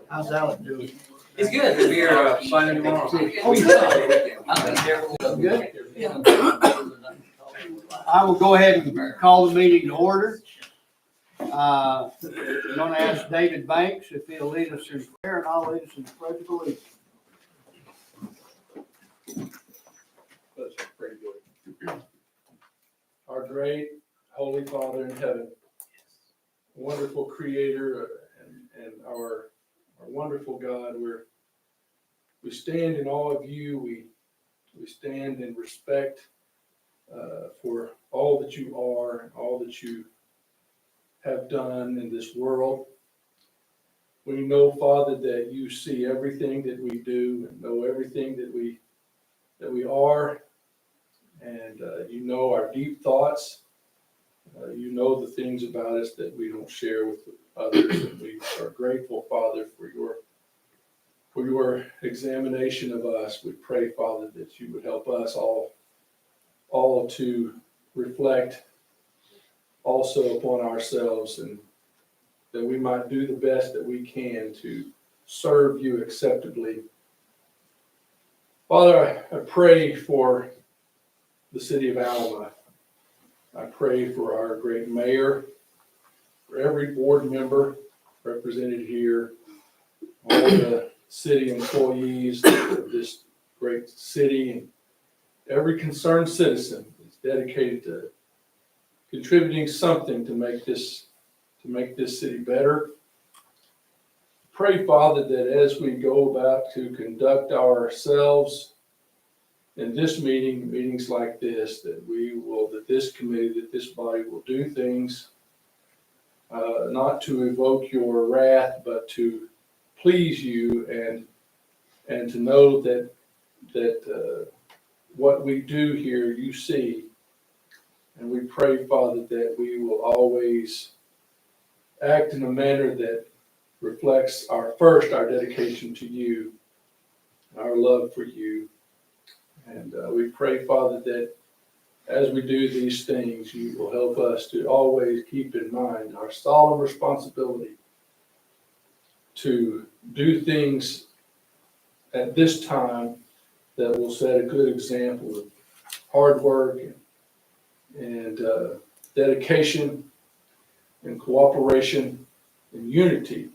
How's Alec doing? It's good. We'll be here Sunday tomorrow. Oh, good. I will go ahead and call the meeting to order. I'm gonna ask David Banks if he'll lead us in prayer, and I'll lead us in the pledge of allegiance. Let's pray good. Our great Holy Father in heaven, wonderful Creator, and our wonderful God, we stand in awe of you. We stand in respect for all that you are and all that you have done in this world. We know, Father, that you see everything that we do and know everything that we are, and you know our deep thoughts. You know the things about us that we don't share with others, and we are grateful, Father, for your examination of us. We pray, Father, that you would help us all to reflect also upon ourselves, and that we might do the best that we can to serve you acceptably. Father, I pray for the city of Alma. I pray for our great mayor, for every board member represented here, all the city employees of this great city, and every concerned citizen is dedicated to contributing something to make this city better. Pray, Father, that as we go about to conduct ourselves in this meetings like this, that this committee, that this body will do things not to evoke your wrath, but to please you, and to know that what we do here you see. And we pray, Father, that we will always act in a manner that reflects our dedication to you, our love for you. And we pray, Father, that as we do these things, you will help us to always keep in mind our solemn responsibility to do things at this time that will set a good example of hard work and dedication and cooperation and unity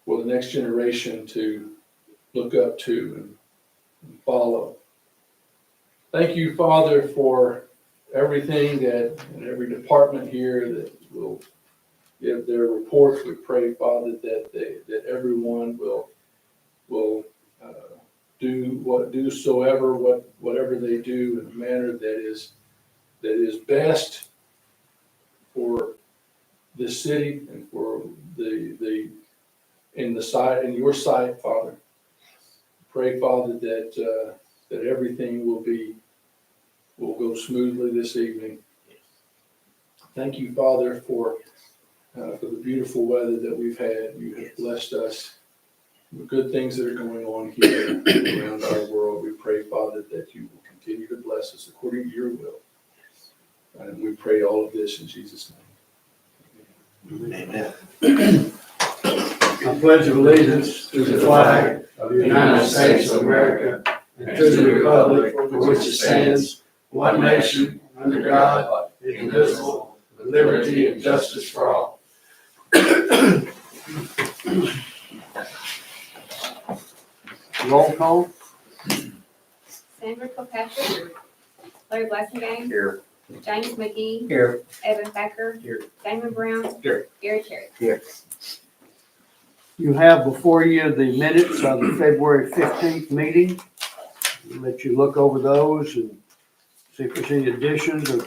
for the next generation to look up to and follow. Thank you, Father, for everything and every department here that will give their reports. We pray, Father, that everyone will do whatever they do in a manner that is best for this city and for in your sight, Father. Pray, Father, that everything will go smoothly this evening. Thank you, Father, for the beautiful weather that we've had. You have blessed us with good things that are going on here around our world. We pray, Father, that you will continue to bless us according to your will. And we pray all of this in Jesus' name. Amen. I pledge allegiance to the flag of the United States of America and to the republic for which it stands, one nation, under God, indivisible, with liberty and justice for all. Roll call. Sandra Kilpatrick. Larry Blasingame. Here. James McGee. Here. Evan Thacker. Here. Damon Brown. Here. Gary Terry. Here. You have before you the minutes of the February 15th meeting. I'll let you look over those and see if there's any additions or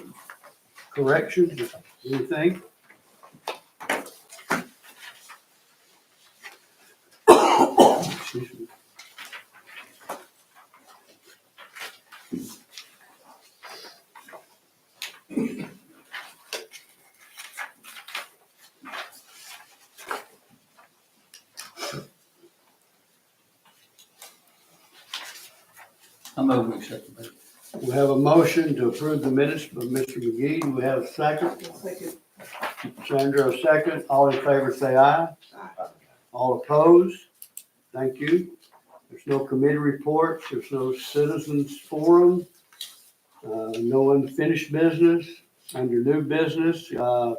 corrections or anything. Excuse me. I'm over accepting it. We have a motion to approve the minutes by Mr. McGee. Do we have a second? Second. Sandra, a second. All in favor say aye. All opposed? Thank you. There's no committee reports, there's no citizens forum, no unfinished business. Under new business, the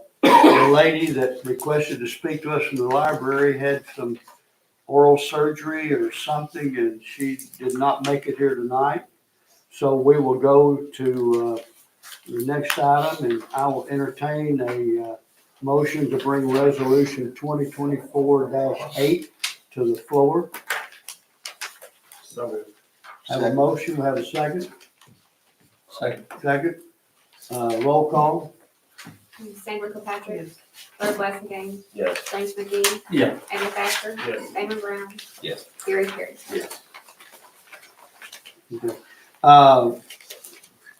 lady that requested to speak to us from the library had some oral surgery or something, and she did not make it here tonight. So we will go to the next item, and I will entertain a motion to bring resolution 2024-8 to the floor. So moved. Have a motion, we have a second? Second. Second. Roll call? Sandra Kirkpatrick. Larry Blasingame. Yes. James McGee. Yeah. Eddie Thacker. Yes. Damon Brown. Yes. Gary Perry. Okay.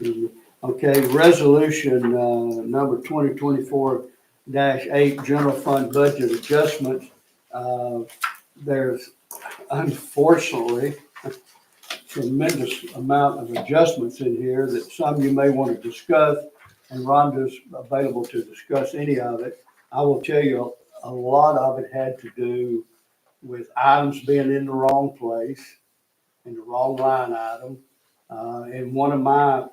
Excuse me. Okay, resolution, number 2024-8, general fund budget adjustments. There's unfortunately tremendous amount of adjustments in here that some you may want to discuss, and Rhonda's available to discuss any of it. I will tell you, a lot of it had to do with items being in the wrong place, in the wrong line item. In one of my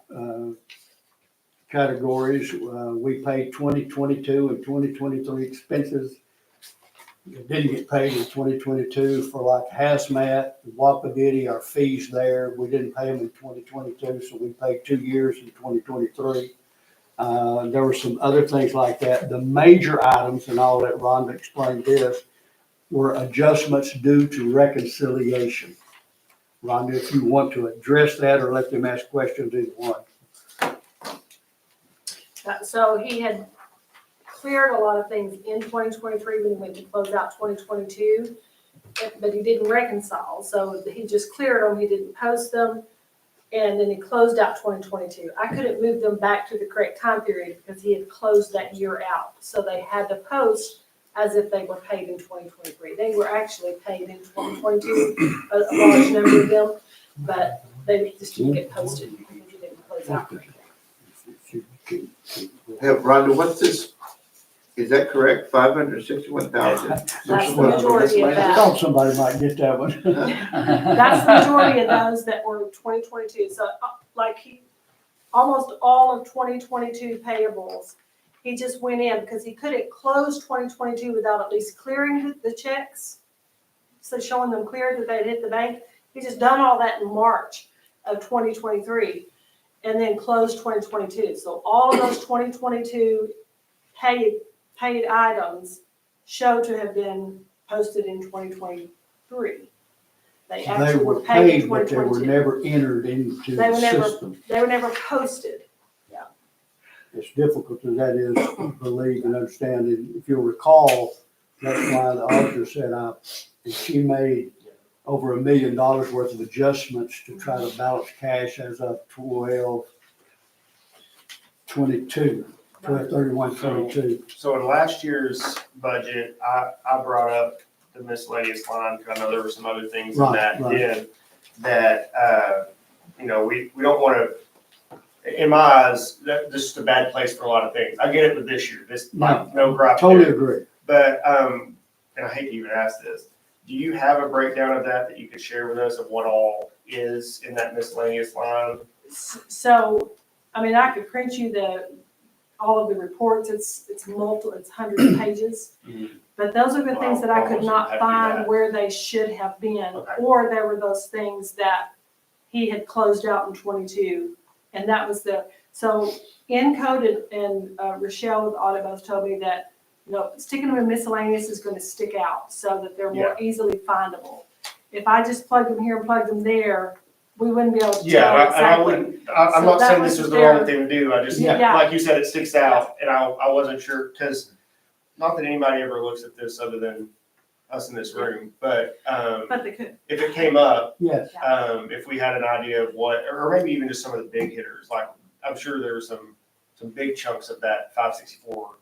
categories, we paid 2022 and 2023 expenses that didn't get paid in 2022 for like hazmat, Wapagity, our fees there. We didn't pay them in 2022, so we paid 2 years in 2023. There were some other things like that. The major items, and I'll let Rhonda explain this, were adjustments due to reconciliation. Rhonda, if you want to address that or let them ask questions, either one. So he had cleared a lot of things in 2023 when he went to close out 2022, but he didn't reconcile. So he just cleared them, he didn't post them, and then he closed out 2022. I couldn't move them back to the correct time period because he had closed that year out. So they had to post as if they were paid in 2023. They were actually paid in 2022, a large number of them, but they just didn't get posted because he didn't close out. Hey, Rhonda, what's this? Is that correct? 561,000? That's the majority of I that. thought somebody might get that one. That's the majority of those that were 2022. So almost all of 2022 payables, he just went in because he couldn't close 2022 without at least clearing the checks. So showing them clear that they'd hit the bank. He just done all that in March of 2023 and then closed 2022. So all of those 2022 paid items show to have been posted in 2023. They actually were paid in but they were 2022. never entered into They the were never- system. They were never posted. As difficult as that is to believe and understand, and if you'll recall, that's why the auditor said, and she made over $1 million worth of adjustments to try to balance cash as of 12/31/22. So in last year's budget, I brought up the miscellaneous line, because I know there were some other things in Right, that right. then that, we don't want to, in my eyes, that's just a bad place for a lot of things. I get it with this year, no gripe Totally there. agree. But, and I hate to even ask this, do you have a breakdown of that you could share with us of what all is in that miscellaneous line? So, I mean, I could print you all of the reports. It's multiple, it's hundreds of pages. Mhm. But those are the things that I could Well, not have to do find that. where they should have been. Okay. Or there were those things that he had closed out in 22. And that was so Encode and Rochelle with Audit both told me that, sticking them in miscellaneous is gonna stick out so that they're more easily findable. If I just plug them here and plug them there, we wouldn't be able to Yeah, tell and I exactly. wouldn't, I'm So not that saying was this was the their- wrong thing to do, I just, Yeah. like you said, it sticks out, and I wasn't sure, because not that anybody ever looks at this other than us in this room, but, But they could. if it came up, Yes. if we had an idea of what, or maybe even just some of the big hitters, like, I'm sure there were some big chunks of that 564,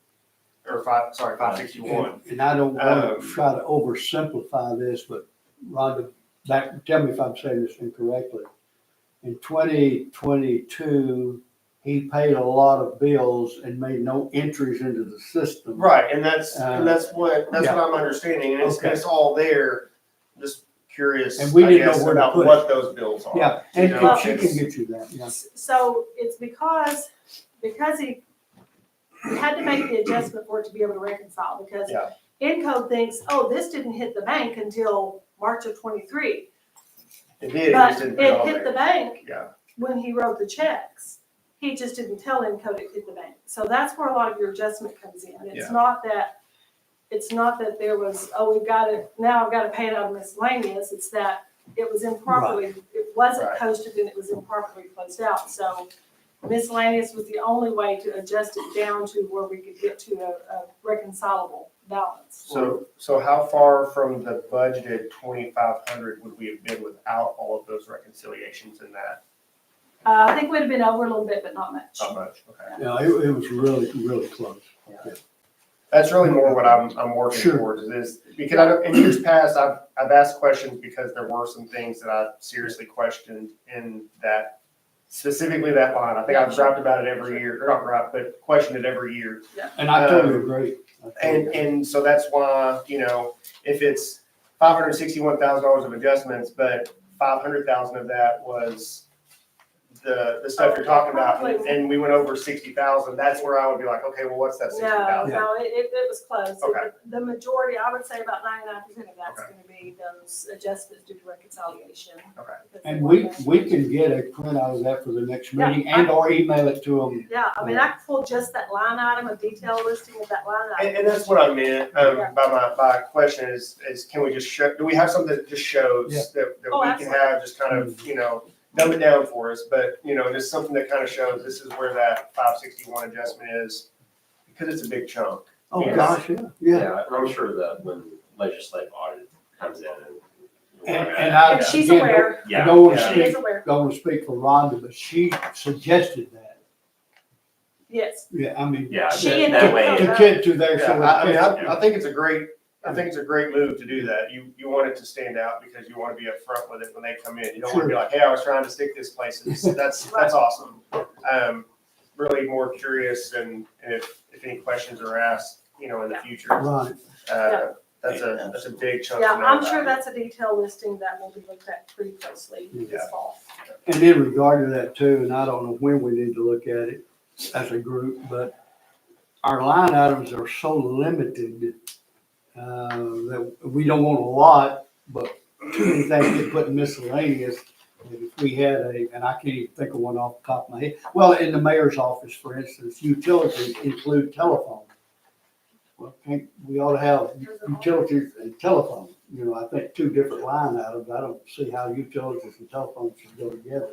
or 561. And I don't want to try to oversimplify this, but Rhonda, tell me if I'm saying this incorrectly. In 2022, he paid a lot of bills and made no entries into the system. Right, and that's what yeah. I'm understanding, and Okay. it's all there. Just curious, And we I didn't know guess, where to about put it. what those bills are. Yeah, and You know, she can it's- get you that, yeah. So it's because he had to make the adjustment for it to be able to reconcile, because Yeah. Encode thinks, oh, this didn't hit the bank until March of '23. It did, it But just didn't put it it on hit the there. bank Yeah, when he wrote the checks. He just didn't tell Encode it hit the bank. So that's where a lot of your adjustment comes in. Yeah. It's not that there was, oh, we've got to, now I've got to pay it out of miscellaneous. It's that it was improperly, it wasn't Right. posted and it was improperly closed out. So miscellaneous was the only way to adjust it down to where we could get to a reconcilable balance. so how far from the budgeted 2,500 would we have been without all of those reconciliations in that? I think we'd have been over a little bit, but not much. Not much, okay. Yeah, it was really, really close. That's really more what I'm working Sure. towards is because I know in years past, I've asked questions because there were some things that I seriously questioned in that, specifically that line. I think I've griped about it every year, or not griped, but questioned it every year. And I totally agree. And so that's why, you know, if it's $561,000 of adjustments, but 500,000 of that was the stuff you're talking about, and we went over 60,000, that's where I would be like, okay, well, what's that No, 60,000? no, it was close. Okay. The majority, I would say about 99% of that's Okay. gonna be those adjustments due to reconciliation. Okay. Because And they we weren't- can get a printout of that for the next Yeah, meeting and or email it to them. Yeah, I mean, I could pull just that line item, a detailed listing of that line item. And that's what I meant, Yeah. by my question is can we just show, do we have something that just shows Yeah. that Oh, we can absolutely. have, just kind of, you know, dumb it down for us, but, you know, just something that kind of shows this is where that 561 adjustment is, because it's a big chunk. Oh, Yes. gosh, yeah, yeah. Yeah, I'm sure that when legislative audit comes in And I, And she's again, aware, I don't wanna Yeah. she is speak, aware, don't wanna speak for Rhonda, but she suggested that. yes. Yeah, I mean. Yeah, She and that way, To kid to there, Yeah, so. I mean, it's- I think it's a great, move to do that. You want it to stand out because you want to be upfront with it when they come in. You don't want to be like, hey, I was trying to stick this places. That's awesome. Really more curious and if any questions are asked, you know, in the future. Right, That's a big chunk. Yeah, to know I'm about. sure that's a detailed listing that will be looked at pretty closely this Yeah. fall. and in regard to that too, and I don't know when we need to look at it as a group, but our line items are so limited, that we don't want a lot, but too many things get put in miscellaneous. And if we had and I can't even think of one off the top of my head, well, in the mayor's office, for instance, utilities include telephone. Well, we ought to have utilities and telephone, you know, I think two different line items. I don't see how utilities and telephone should go together.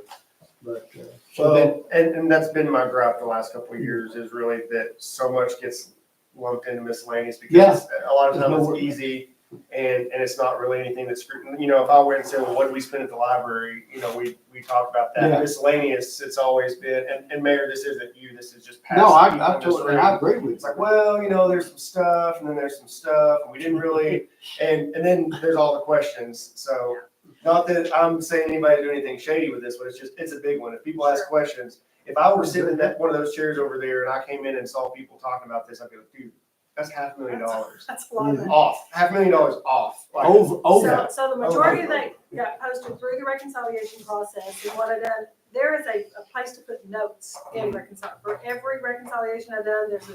But, so then, So, and that's been my gripe the last couple of years is really that so much gets lumped into miscellaneous because a lot of There's times no- it's easy and it's not really anything that's, you know, if I went and said, well, what did we spend at the library? You know, we talk about that. Yeah. Miscellaneous, it's always been, and Mayor, this isn't you, this is just past. no, I people in this totally, and I room. agree with It's you. like, well, you know, there's some stuff and then there's some stuff and we didn't really, and then there's all the questions. So not that I'm saying anybody do anything shady with this, but it's a big one. If people ask questions, if I were sitting in that, one of those chairs over there and I came in and saw people talking about this, I'd go, dude, that's $500,000 That's a lot of money. off, $500,000 off. Like, Over. So the majority of that got posted through the reconciliation process, and what I done, there is a place to put notes in reconcile. For every reconciliation I've done, there's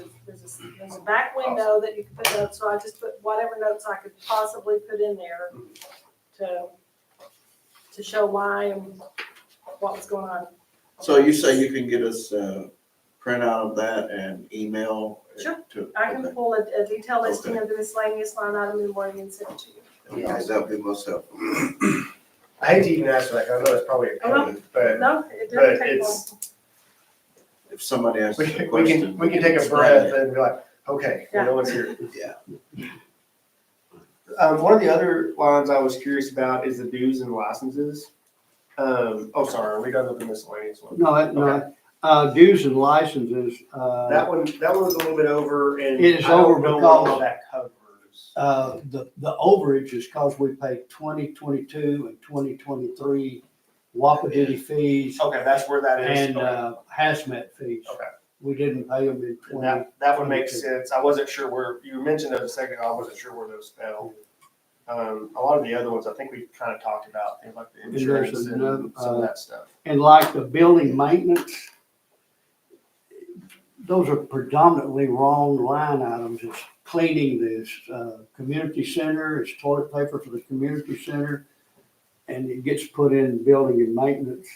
a back window that you can put notes, so I just put whatever notes I could possibly put in there to show why and what was going on. So you say you can get us a printout of that and email? it Sure. to- I can okay. pull a detailed listing of the miscellaneous line item in the morning and send it to you. Okay, that would be most helpful. I hate to even ask for that, 'cause I know it's probably a code, but No, it But didn't take long. it's- If somebody asks we a can, question. we can take a breath and be like, okay, Yeah. no one's here. Yeah. One of the other lines I was curious about is the dues and licenses. Sorry, are we done with the miscellaneous one? No, dues and licenses, That one was a little bit over and It is I don't over know because- what all that covers. the overage is because we paid 2022 and 2023 Wapatiti fees, Okay, that's where that is. and, hazmat fees. Okay. We didn't pay them in And twenty. that would make sense. I wasn't sure where, you mentioned those a second ago, I wasn't sure where those fell. A lot of the other ones, I think we kind of talked about, things like the there's insurance another, and some of that stuff. And like the building maintenance, those are predominantly wrong line items. It's cleaning this, community center, it's toilet paper for the community center. And it gets put in building and maintenance,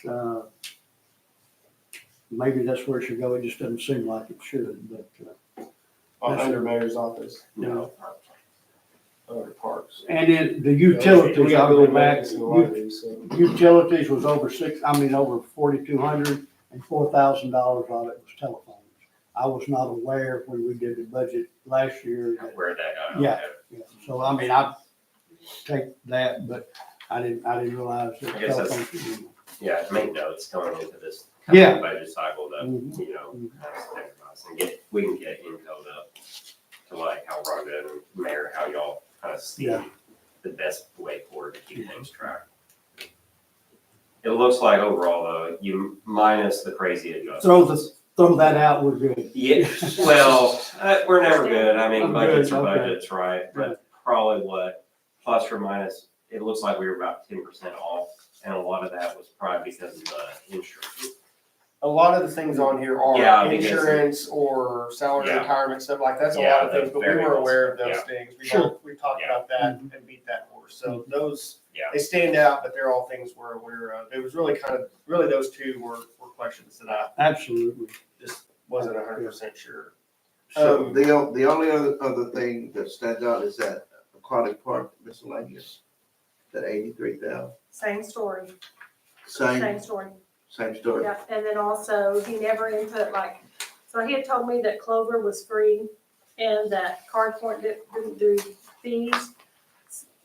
maybe that's where it should go. It just doesn't seem like it should, but, Under mayor's office, you know. under parks. And then the utilities, I'll go back, In a lot of these, so. utilities was over over 4,200, and $4,000 of it was telephones. I was not aware when we did the budget last year that, Where that got. Yeah. so I mean, I take that, but I didn't realize that I guess that's- telephones. Yeah, make notes going into this Yeah. budget cycle that, Mhm. you know, think about us and we can get info up to like how Rhonda and Mayor, how y'all kind of see Yeah. the best way forward to keep things tracked. It looks like overall though, you minus the crazy adjustments. Throw that out, we're good. Yeah, well, we're never good. I mean, I'm budgets good, are okay. budgets, right? But probably what, plus or minus, it looks like we were about 10% off. And a lot of that was probably because of the insurance. A lot of the things on here Yeah, are because- insurance or salary Yeah. retirement, stuff like, that's a Yeah, lot of things, the but we were variables. aware of those Yeah. things. Sure. We talked Yeah. about that and beat that horse, so those, Yeah. they stand out, but they're all things we're aware of. It was really really those two were questions that I Absolutely. just wasn't 100% sure. So the only other thing that stands out is that aquatic park miscellaneous, that 83,000. Same story, Same same story. story. Yeah, and then also, he never input like, so he had told me that Clover was free and that CardPoint didn't do fees.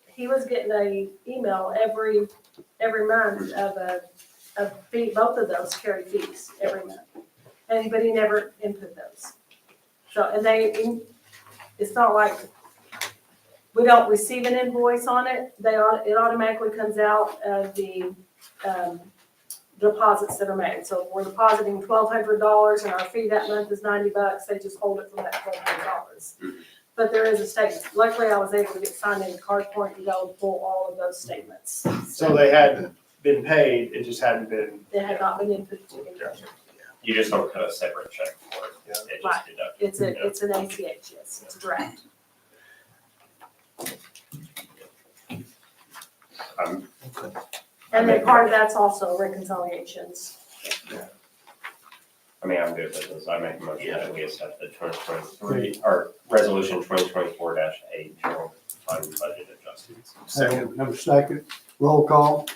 He was getting a email every month of fee, both of those carry fees every month. But he never input those. So, and it's not like, we don't receive an invoice on it, it automatically comes out of the, deposits that are made. So if we're depositing $1,200 and our fee that month is $90, they just hold it from that $1,200. But there is a statement. Luckily, I was able to get signed into CardPoint and go and pull all of those statements. So they had been paid, it just hadn't been. They had not been input to me. You just don't cut a separate check for it. Yeah. It Right. just deducted. It's an ACH, yes, it's a draft. And then part of that's also reconciliations. I mean, I'm good with this. I make a motion that we accept the 2023, or resolution 2024-8 general fund budget adjustments. Have a second. Roll call.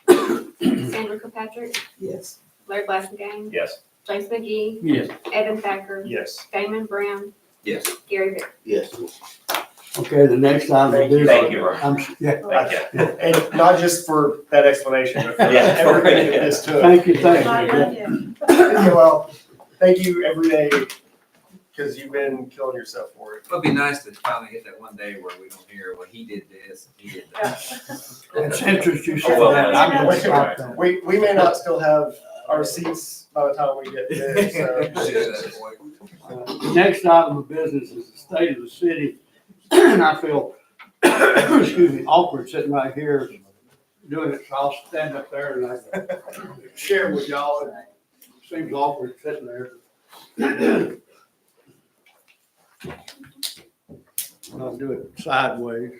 Sandra Kirkpatrick, Yes. Larry Blasingame, Yes. James McGee, Yes. Evan Thacker, Yes. Damon Brown, Yes. Gary Vick. Yes. Okay, the next item. Thank you. Thank you, Ron. Yeah, Thank you. And not just for that explanation, but for Yeah. everything that this took. thank you. Yeah, well, thank you every day, because you've been killing yourself for it. It'd be nice to finally hit that one day where we don't hear, well, he did this, he did that. It's interesting you said Oh, well, that. I'm gonna wait, stop that. We may not still have our seats by the time we get there, so. Shit, that boy. The next item of business is the state of the city. And I feel, excuse me, awkward sitting right here doing it, so I'll stand up there and I share with y'all. It seems awkward sitting there. I'll do it sideways.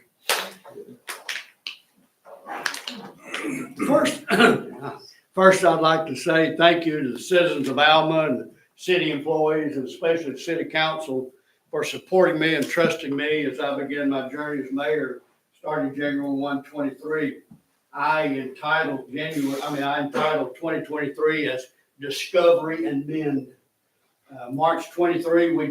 First, I'd like to say thank you to the citizens of Alma and the city employees and especially the city council for supporting me and trusting me as I begin my journey as mayor starting January 1, 23. I entitled 2023 as Discovery and Mend. March 23, we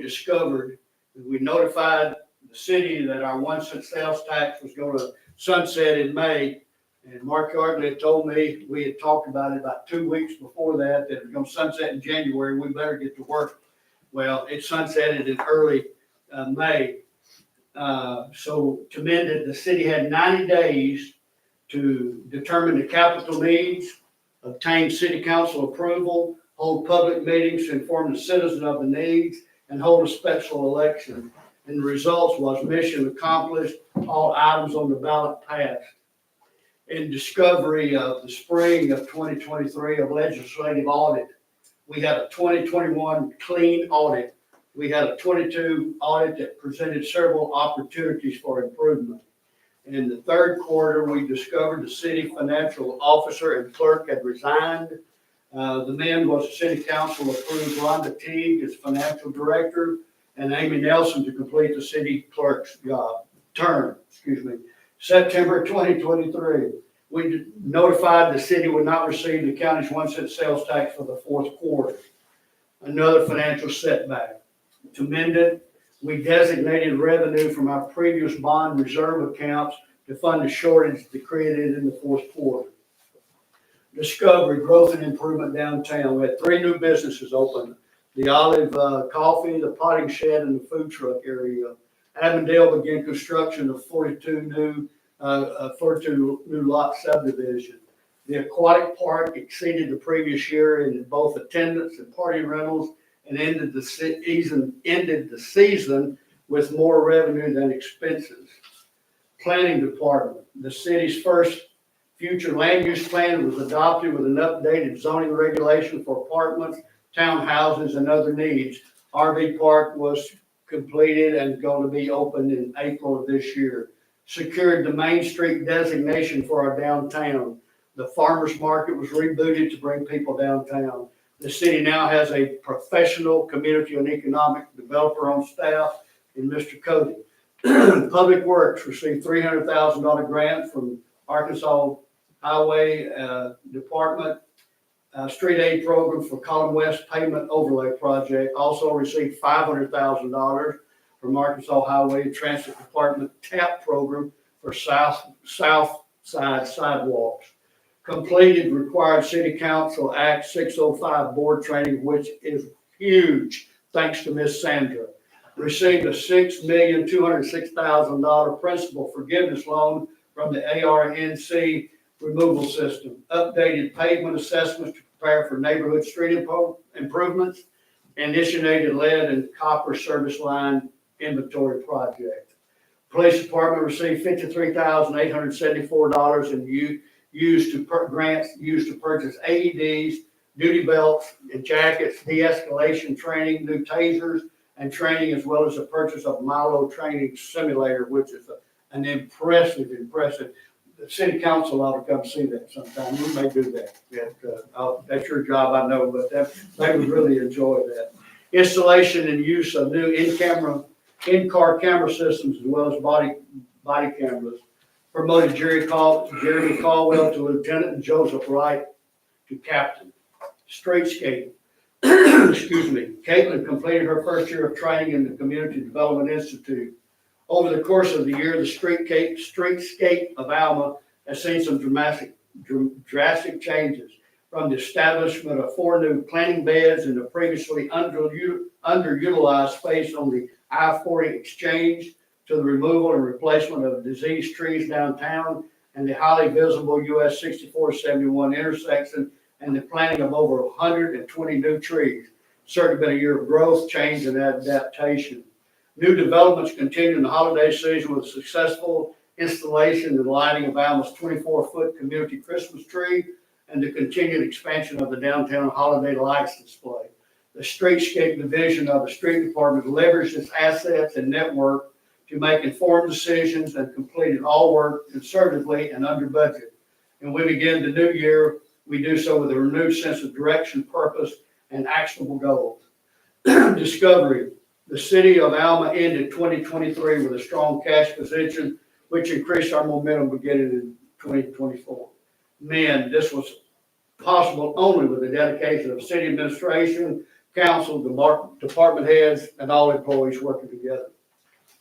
notified the city that our 1 cent sales tax was going to sunset in May. And Mark Yardley had told me, we had talked about it about 2 weeks before that it was going to sunset in January. We better get to work. Well, it sunsetted in early May. So to mend it, the city had 90 days to determine the capital needs, obtain city council approval, hold public meetings to inform the citizens of the needs, and hold a special election. And the results was mission accomplished, all items on the ballot passed. In discovery of the spring of 2023 of legislative audit, we had a 2021 clean audit. We had a 22 audit that presented several opportunities for improvement. In the third quarter, we discovered the city financial officer and clerk had resigned. The man was the city council approved Rhonda Teague as financial director and Amy Nelson to complete the city clerk's term. September 2023, we notified the city would not receive the county's 1 cent sales tax for the fourth quarter. Another financial setback. To mend it, we designated revenue from our previous bond reserve accounts to fund the shortage that created in the fourth quarter. Discovery, growth and improvement downtown. We had 3 new businesses open: the Olive Coffee, the Potting Shed, and the food truck area. Avondale began construction of 42 new lot subdivision. The aquatic park exceeded the previous year in both attendance and party rentals, and ended the season with more revenue than expenses. Planning department, the city's first future land use plan was adopted with an updated zoning regulation for apartments, townhouses, and other needs. RV park was completed and going to be opened in April of this year. Secured the Main Street designation for our downtown. The farmers market was rebooted to bring people downtown. The city now has a professional community and economic developer on staff in Mr. Cody. Public Works received $300,000 grant from Arkansas Highway Department Street Aid Program for Column West Pavement Overlay Project. Also received $500,000 from Arkansas Highway Transit Department TAP Program for South Side sidewalks. Completed required City Council Act 605 board training, which is huge, thanks to Miss Sandra. Received a $6,206,000 principal forgiveness loan from the ARNC removal system. Updated pavement assessments to prepare for neighborhood street improvements. Initiated lead and copper service line inventory project. Police Department received $53,874 in grants used to purchase AEDs, duty belts and jackets, de-escalation training, new tasers, and training, as well as the purchase of Milo training simulator, which is an impressive. The city council ought to come see that sometime. We may do that. That's your job, I know, but they would really enjoy that. Installation and use of new in-car camera systems, as well as body cameras. Promoted Jeremy Caldwell to lieutenant and Joseph Wright to captain. Streetscape. Caitlin completed her first year of training in the Community Development Institute. Over the course of the year, the streetscape of Alma has seen some drastic changes, from the establishment of 4 new planting beds in the previously underutilized space on the I-40 exchange, to the removal and replacement of diseased trees downtown and the highly visible US 6471 intersection, and the planting of over 120 new trees. Certainly been a year of growth, change, and adaptation. New developments continue in the holiday season with successful installation and lighting of Alma's 24-foot community Christmas tree and the continued expansion of the downtown holiday lights display. The streetscape division of the street department leveraged its assets and network to make informed decisions and completed all work conservatively and under budget. And we begin the new year, we do so with a renewed sense of direction, purpose, and actionable goals. Discovery. The city of Alma ended 2023 with a strong cash position, which increased our momentum beginning in 2024. Man, this was possible only with the dedication of city administration, council, department heads, and all employees working together.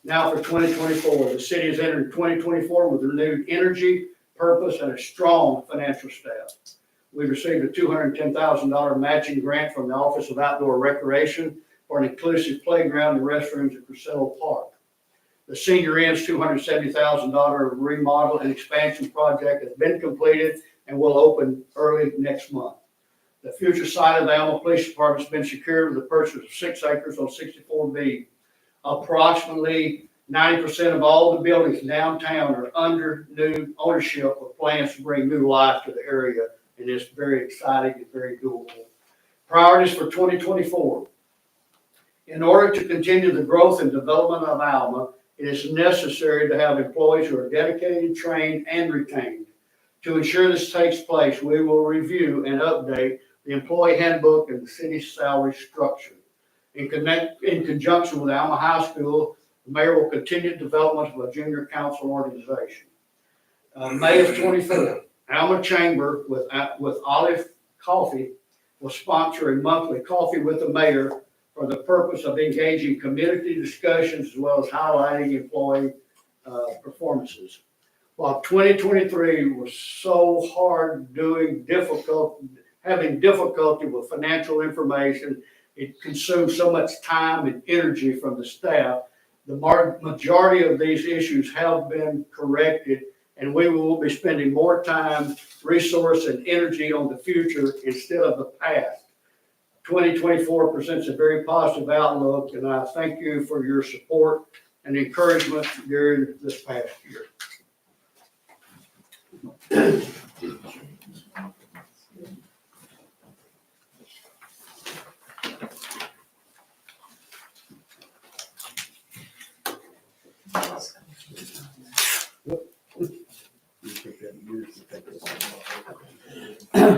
Now for 2024, the city is entering 2024 with renewed energy, purpose, and a strong financial staff. We received a $210,000 matching grant from the Office of Outdoor Recreation for an inclusive playground and restrooms at Crusello Park. The senior end's $270,000 remodel and expansion project has been completed, and will open early next month. The future site of the Alma Police Department's been secured with the purchase of 6 acres on 64B. Approximately 90% of all the buildings downtown are under new ownership with plans to bring new life to the area, and it's very exciting and very doable. Priorities for 2024. In order to continue the growth and development of Alma, it is necessary to have employees who are dedicated, trained, and retained. To ensure this takes place, we will review and update the employee handbook and the city's salary structure. In conjunction with Alma High School, the mayor will continue development of a junior council organization. May of 24, Alma Chamber with Olive Coffee will sponsor a monthly coffee with the mayor for the purpose of engaging community discussions as well as highlighting employee performances. While 2023 was so hard having difficulty with financial information, it consumed so much time and energy from the staff. The majority of these issues have been corrected, and we will be spending more time, resource, and energy on the future instead of the past. 2024 presents a very positive outlook, and I thank you for your support and encouragement during this past year.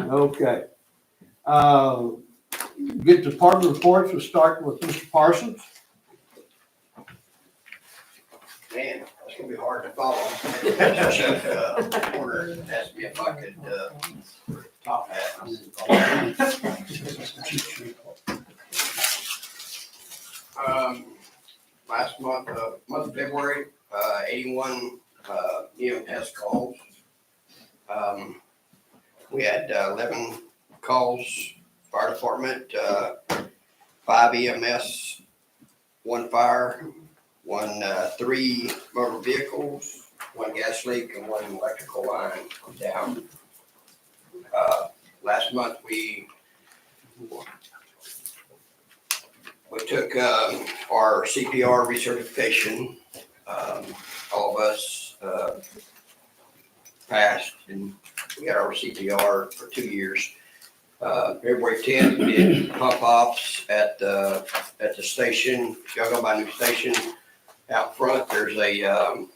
Okay. Get department reports. We'll start with Mr. Parsons. Man, that's gonna be hard to follow. Porter asked me if I could, top hat. Last month of February, 81, EMS calls. We had 11 calls, fire department, 5 EMS, 1 fire, 3 motor vehicles, 1 gas leak, and 1 electrical line down. Last month we took our CPR recertification. All of us passed, and we got our CPR for 2 years. February 10th, we did pump ops at the station. If y'all go by new station, out front, there's a on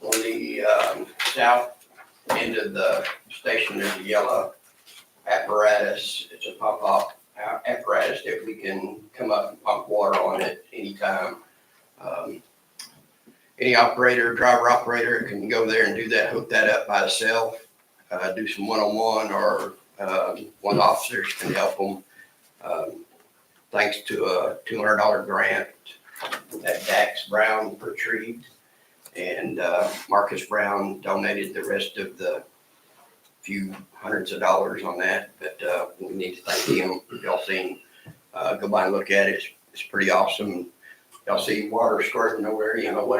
the south end of the station, there's a yellow apparatus. It's a pump op apparatus that we can come up and pump water on it anytime. Any driver operator can go there and do that, hook that up by itself, do some one-on-one, or one officer can help them. Thanks to a $200 grant that Dax Brown retrieved, and Marcus Brown donated the rest of the few hundreds of dollars on that. But we need to thank him. Y'all seen, go by and look at it. It's pretty awesome. Y'all see water squirting nowhere, you know what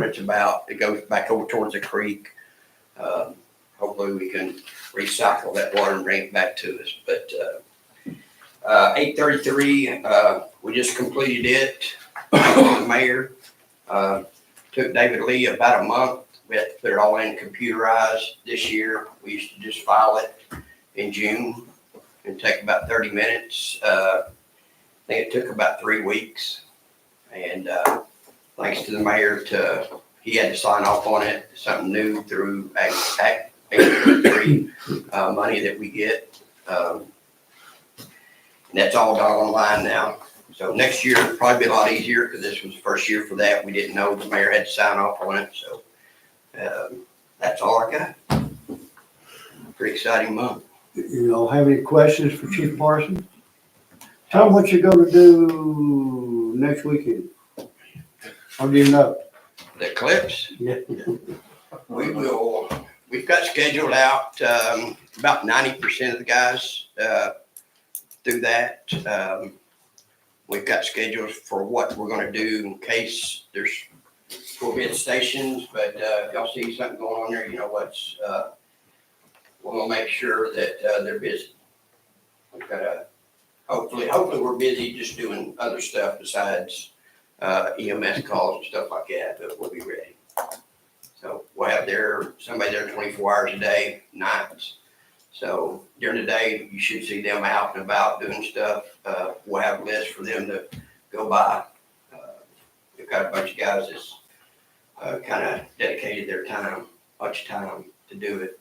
it's about. It goes back over towards the creek. Hopefully we can recycle that water and bring it back to us. But 833, we just completed it. The mayor took David Lee about a month. We had to put it all in computerized this year. We used to just file it in June and take about 30 minutes. I think it took about 3 weeks. And thanks to the mayor, he had to sign off on it, something new through Act 833 money that we get. And that's all done online now. So next year will probably be a lot easier, because this was the first year for that. We didn't know the mayor had to sign off on it. So that's all I got. Pretty exciting month. You know, have any questions for Chief Parsons? Tell them what you're gonna do next weekend. Or do you know? The clips, Yeah. we've got scheduled out about 90% of the guys through that. We've got schedules for what we're gonna do in case we'll be at stations, but if y'all see something going on there, you know what's we'll make sure that, they're busy. We've got a, hopefully we're busy just doing other stuff besides, EMS calls and stuff like that, but we'll be ready. So we'll have somebody there 24 hours a day, nights. So during the day, you should see them out and about doing stuff. We'll have lists for them to go by. We've got a bunch of guys that's kind of dedicated their time, much time to do it.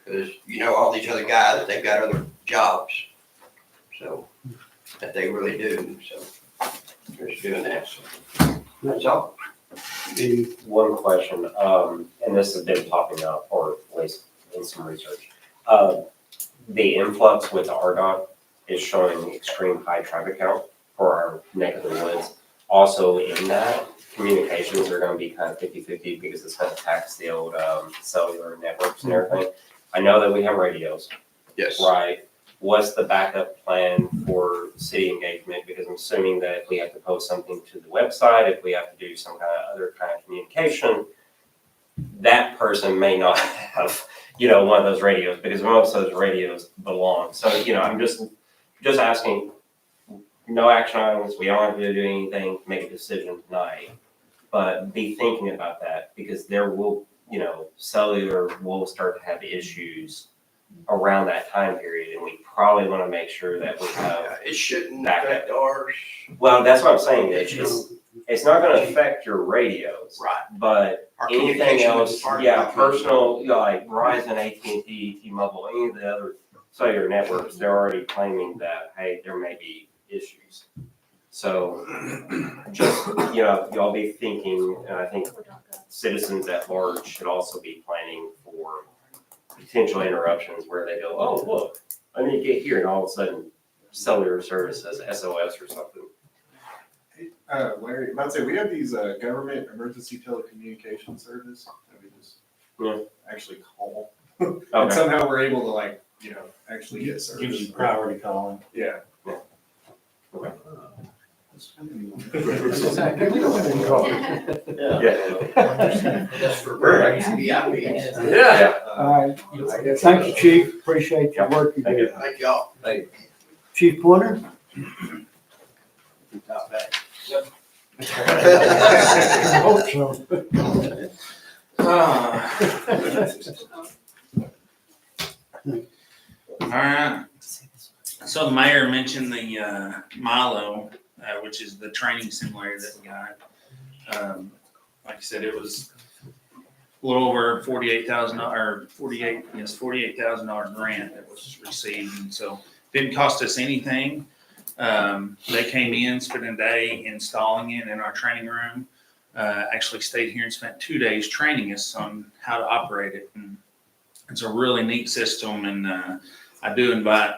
Because, all these other guys, they've got other jobs. So, that they really do. So, they're just doing that. So, that's all. One question, and this has been popping up, or at least in some research. The influx with RDOT is showing extreme high traffic count for our neck of the woods. Also in that, communications are gonna be kind of 50-50 because it's gonna tax the old cellular networks and everything. I know that we have radios, Yes. right? What's the backup plan for city engagement? Because I'm assuming that if we have to post something to the website, if we have to do some kind of other kind of communication, that person may not have, one of those radios, because most of those radios belong. So, I'm just asking, no action items, we don't have to do anything to make a decision tonight. But be thinking about that, because there will, cellular will start to have issues around that time period, and we probably want to make sure that we have. It shouldn't Backup. affect ours. Well, that's what I'm saying, it's not gonna affect your radios. Right. But Our anything communication with else, the park- yeah, personal, like Verizon, AT&T, T-Mobile, any of the other cellular networks, they're already claiming that, hey, there may be issues. So, just, y'all be thinking, and I think citizens at large should also be planning for potential interruptions where they go, oh, look, I need to get here, and all of a sudden, cellular service says SOS or something. Larry, about to say, we have these government emergency telecommunication service that we just Yeah. actually call. And Okay. somehow we're able to actually get service. Gives you priority calling. Yeah. Yeah. That's for VIPs. Yeah. All right, thank you, chief, appreciate your work you Thank you. did. Thank y'all. Chief Pointer? Not bad. I hope so. All right. So the mayor mentioned the Milo, which is the training simulator that we got. Like I said, it was a little over $48,000 grant that was received, and so it didn't cost us anything. They came in, spent a day installing it in our training room. Actually stayed here and spent 2 days training us on how to operate it. And it's a really neat system, and I do invite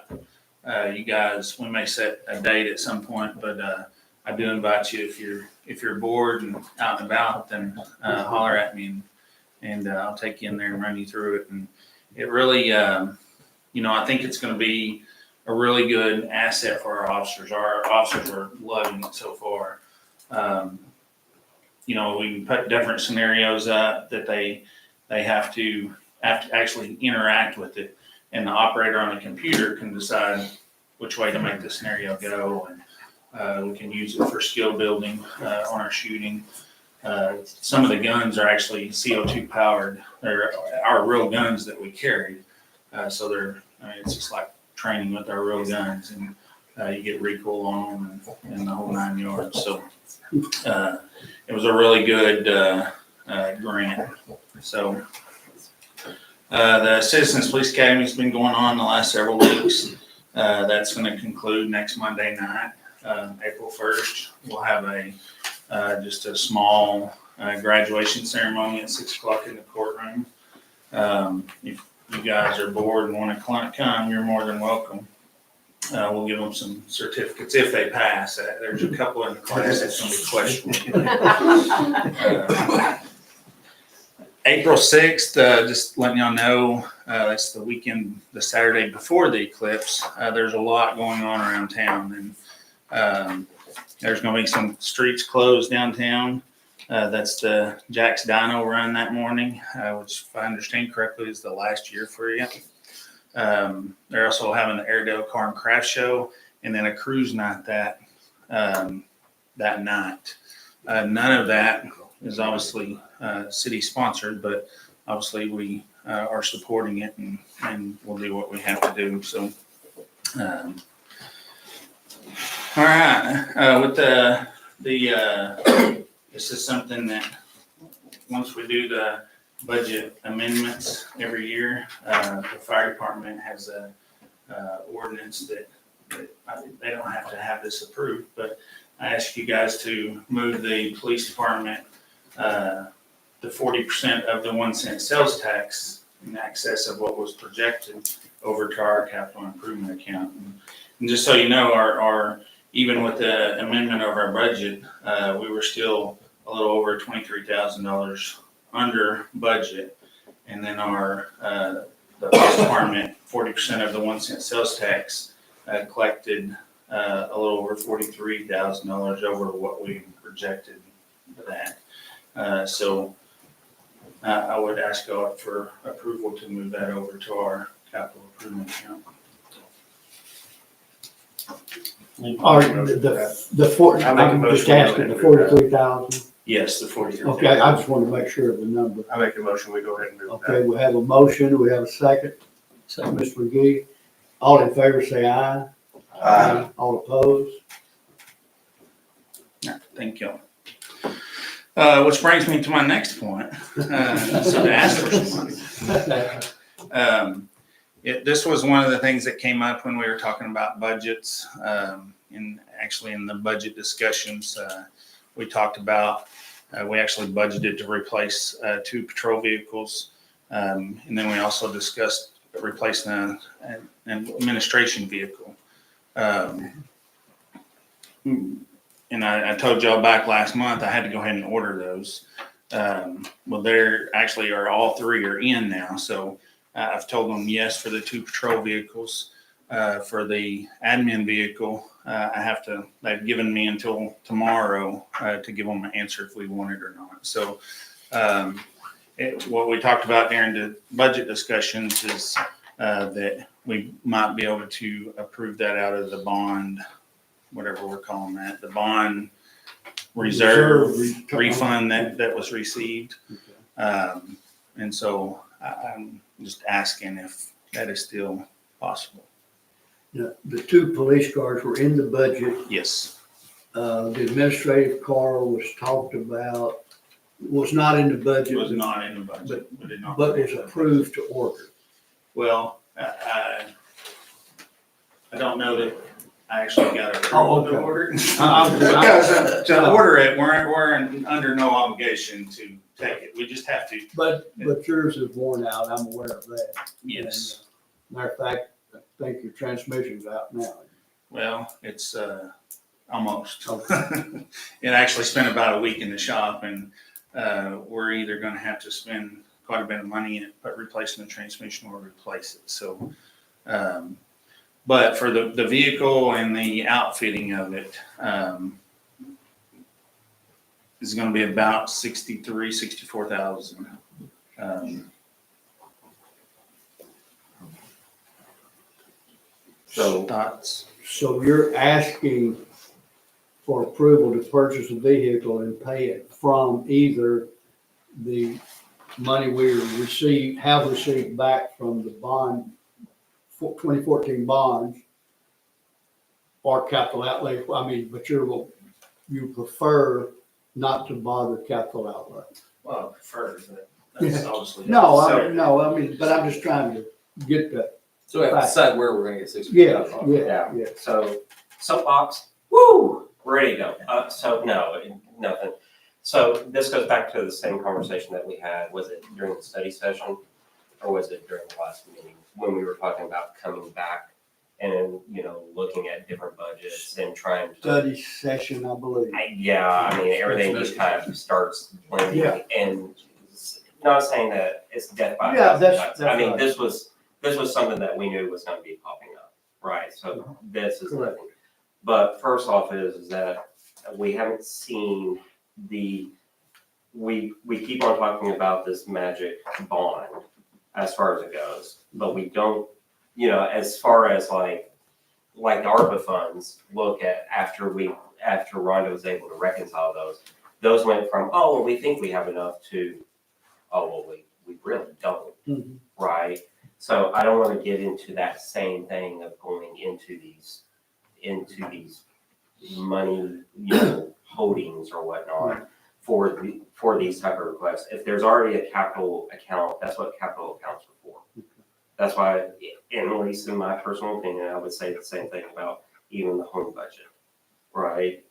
you guys. We may set a date at some point, but I do invite you, if you're bored and out and about, then holler at me, and I'll take you in there and run you through it. And it really, I think it's going to be a really good asset for our officers. Our officers are loving it so far. We can put different scenarios up that they have to actually interact with it, and the operator on the computer can decide which way to make the scenario go, and we can use it for skill building on our shooting. Some of the guns are actually CO2 powered. They're our real guns that we carry, so it's just like training with our real guns, and you get recoil on them and the whole 9 yards. So it was a really good grant. So the Citizens Police Academy has been going on the last several weeks. That's going to conclude next Monday night, April 1st. We'll have just a small graduation ceremony at 6 o'clock in the courtroom. If you guys are bored and want to come, you're more than welcome. We'll give them some certificates if they pass. There's a couple in the class that's going to be questionable. April 6th, just letting y'all know, that's the weekend, the Saturday before the eclipse. There's a lot going on around town, and there's going to be some streets closed downtown. That's the Jack's Dino Run that morning, which, if I understand correctly, is the last year for you. They're also having the Airedale Car and Craft Show and then a cruise night that night. None of that is obviously city sponsored, but obviously we are supporting it and we'll do what we have to do. So, all right, with this is something that once we do the budget amendments every year, the fire department has a ordinance that they don't have to have this approved, but I ask you guys to move the police department the 40% of the 1 cent sales tax in excess of what was projected over to our capital improvement account. And just so you know, our even with the amendment of our budget, we were still a little over $23,000 under budget. And then our the police department, 40% of the 1 cent sales tax collected a little over $43,000 over what we projected for that. So I would ask God for approval to move that over to our capital improvement account. Or the four, I make a I'm just motion. asking, the 43,000. Yes, the 43. Okay, I just want to make sure of the number. I make a motion, we go ahead and move that. Okay, we have a motion, we have a second. So, Mr. McGee, all in favor say aye. All opposed? Yeah, thank you. Which brings me to my next point. So to ask for some money. This was one of the things that came up when we were talking about budgets. And actually in the budget discussions, we talked about, we actually budgeted to replace 2 patrol vehicles. And then we also discussed replacing an administration vehicle. And I told y'all back last month, I had to go ahead and order those. Well, they're actually all 3 are in now. So I've told them yes for the 2 patrol vehicles. For the admin vehicle, they've given me until tomorrow to give them an answer if we want it or not. So what we talked about during the budget discussions is that we might be able to approve that out of the bond, whatever we're calling that, the bond reserve refund that was received. And so I'm just asking if that is still possible. The 2 police cars were in the budget. Yes. The administrative car was talked about, was not in the budget. It was not in the budget. But was approved to order. Well, I don't know that I actually got it Oh, approved to okay. order. Because, To order it, we're under no obligation to take it. We just have to. But yours is worn out, I'm aware of that. Yes. Matter of fact, I think your transmission's out now. Well, it's almost. It actually spent about a week in the shop, and we're either going to have to spend quite a bit of money in replacing the transmission or replace it. So, but for the vehicle and the outfitting of it, is going to be about $64,000. So thoughts? So you're asking for approval to purchase a vehicle and pay it from either the money we have received back from the bond, 2014 bonds, or capital outlay. I mean, but you prefer not to bother capital outlay. Well, I prefer that. That's obviously. No, I mean, but I'm just trying to get that. So we have to decide where we're gonna get Yeah, $60,000. yeah. So soapbox, woo, ready to go. So no, nothing. So this goes back to the same conversation that we had. Was it during the study session, or was it during the last meeting when we were talking about coming back and looking at different budgets and trying to Study session, I believe. I mean everything just kind of starts blending. Yeah. And not saying that it's death by a Yeah, thousand that's cuts. I mean right. this was something that we knew was going to be popping up, right? So this is Correct. nothing. But first off is that we haven't seen we keep on talking about this magic bond as far as it goes, but we don't you know, as far as like the ARPA funds, look at after Rhonda was able to reconcile those went from, oh, well, we think we have enough to, oh, well, we really don't, right? So I don't want to get into that same thing of going into these money, you know, holdings or whatnot for these type of requests. If there's already a capital account, that's what capital accounts are for. That's why, and at least in my personal opinion, I would say the same thing about even the home budget, right?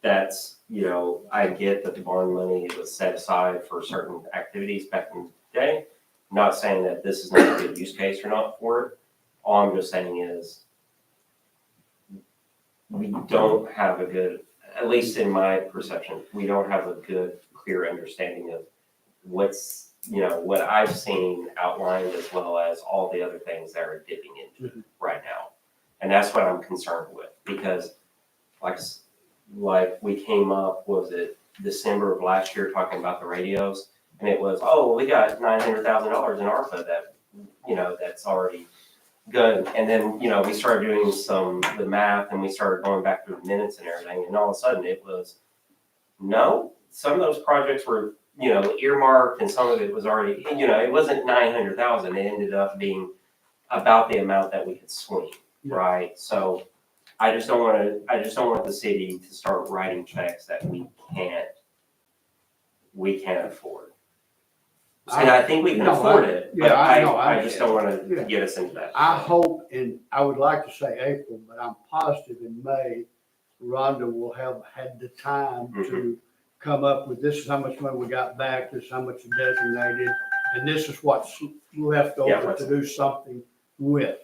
That's, you know, I get that the bond money was set aside for certain activities back in the day. Not saying that this is not a good use case or not for it. All I'm just saying is we don't have a good, at least in my perception, we don't have a good, clear understanding of what's, you know, what I've seen outlined as well as all the other things that are dipping into right now. And that's what I'm concerned with, because like we came up, was it December of last year, talking about the radios, and it was, oh, we got $900,000 in ARPA that, you know, that's already good. And then, you know, we started doing the math, and we started going back through the minutes and everything, and all of a sudden it was, no, some of those projects were, you know, earmarked, and some of it was already, you know, it wasn't 900,000. It ended up being about the amount that we could swing, right? So I just don't want the city to start writing checks that we can't afford. And I think we can afford it, but I just don't want to get us into that. I hope, and I would like to say April, but I'm positive in May, Rhonda will have had the time to come up with, this is how much money we got back, this is how much is designated, and this is what's left over to do something with.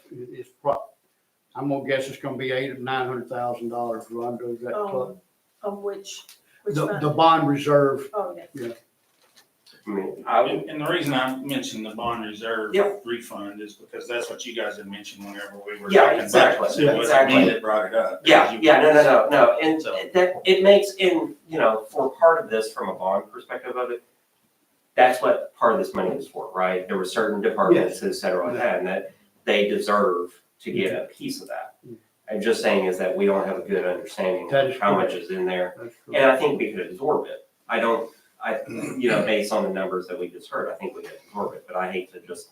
I'm gonna guess it's gonna be $800,000 or $900,000, Rhonda, is that close? Of which The fund? bond reserve, Oh, yeah. I mean, And the reason I mentioned the bond reserve Yeah. refund is because that's what you guys had mentioned whenever we were. Yeah, talking exactly, budgets. It wasn't exactly. me that brought it up. Yeah, no, and So- that, it makes, in, you know, for part of this, from a bond perspective of it, that's what part of this money is for, right? There were certain departments, et cetera, like that, and that they deserve to get a piece of that. I'm just saying is that we don't have a good understanding That of is how much correct. is in there, that's and correct. I think we could absorb it. You know, based on the numbers that we just heard, I think we could absorb it, but I hate to just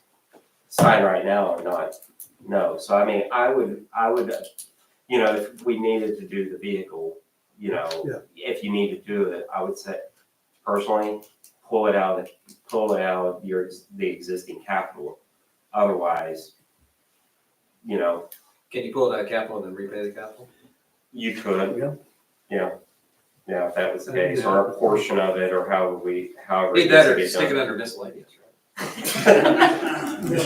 sign right now and not know. So I mean, I would, you know, if we needed to do the vehicle, you know, if you need to do it, I would say personally, pull it out of the existing capital. Otherwise, you know, Can you pull it out of capital and then repay the capital? you could, Yeah. yeah, if that was the case, or a portion of it, or however. Need that or stick it under miscellaneous, right?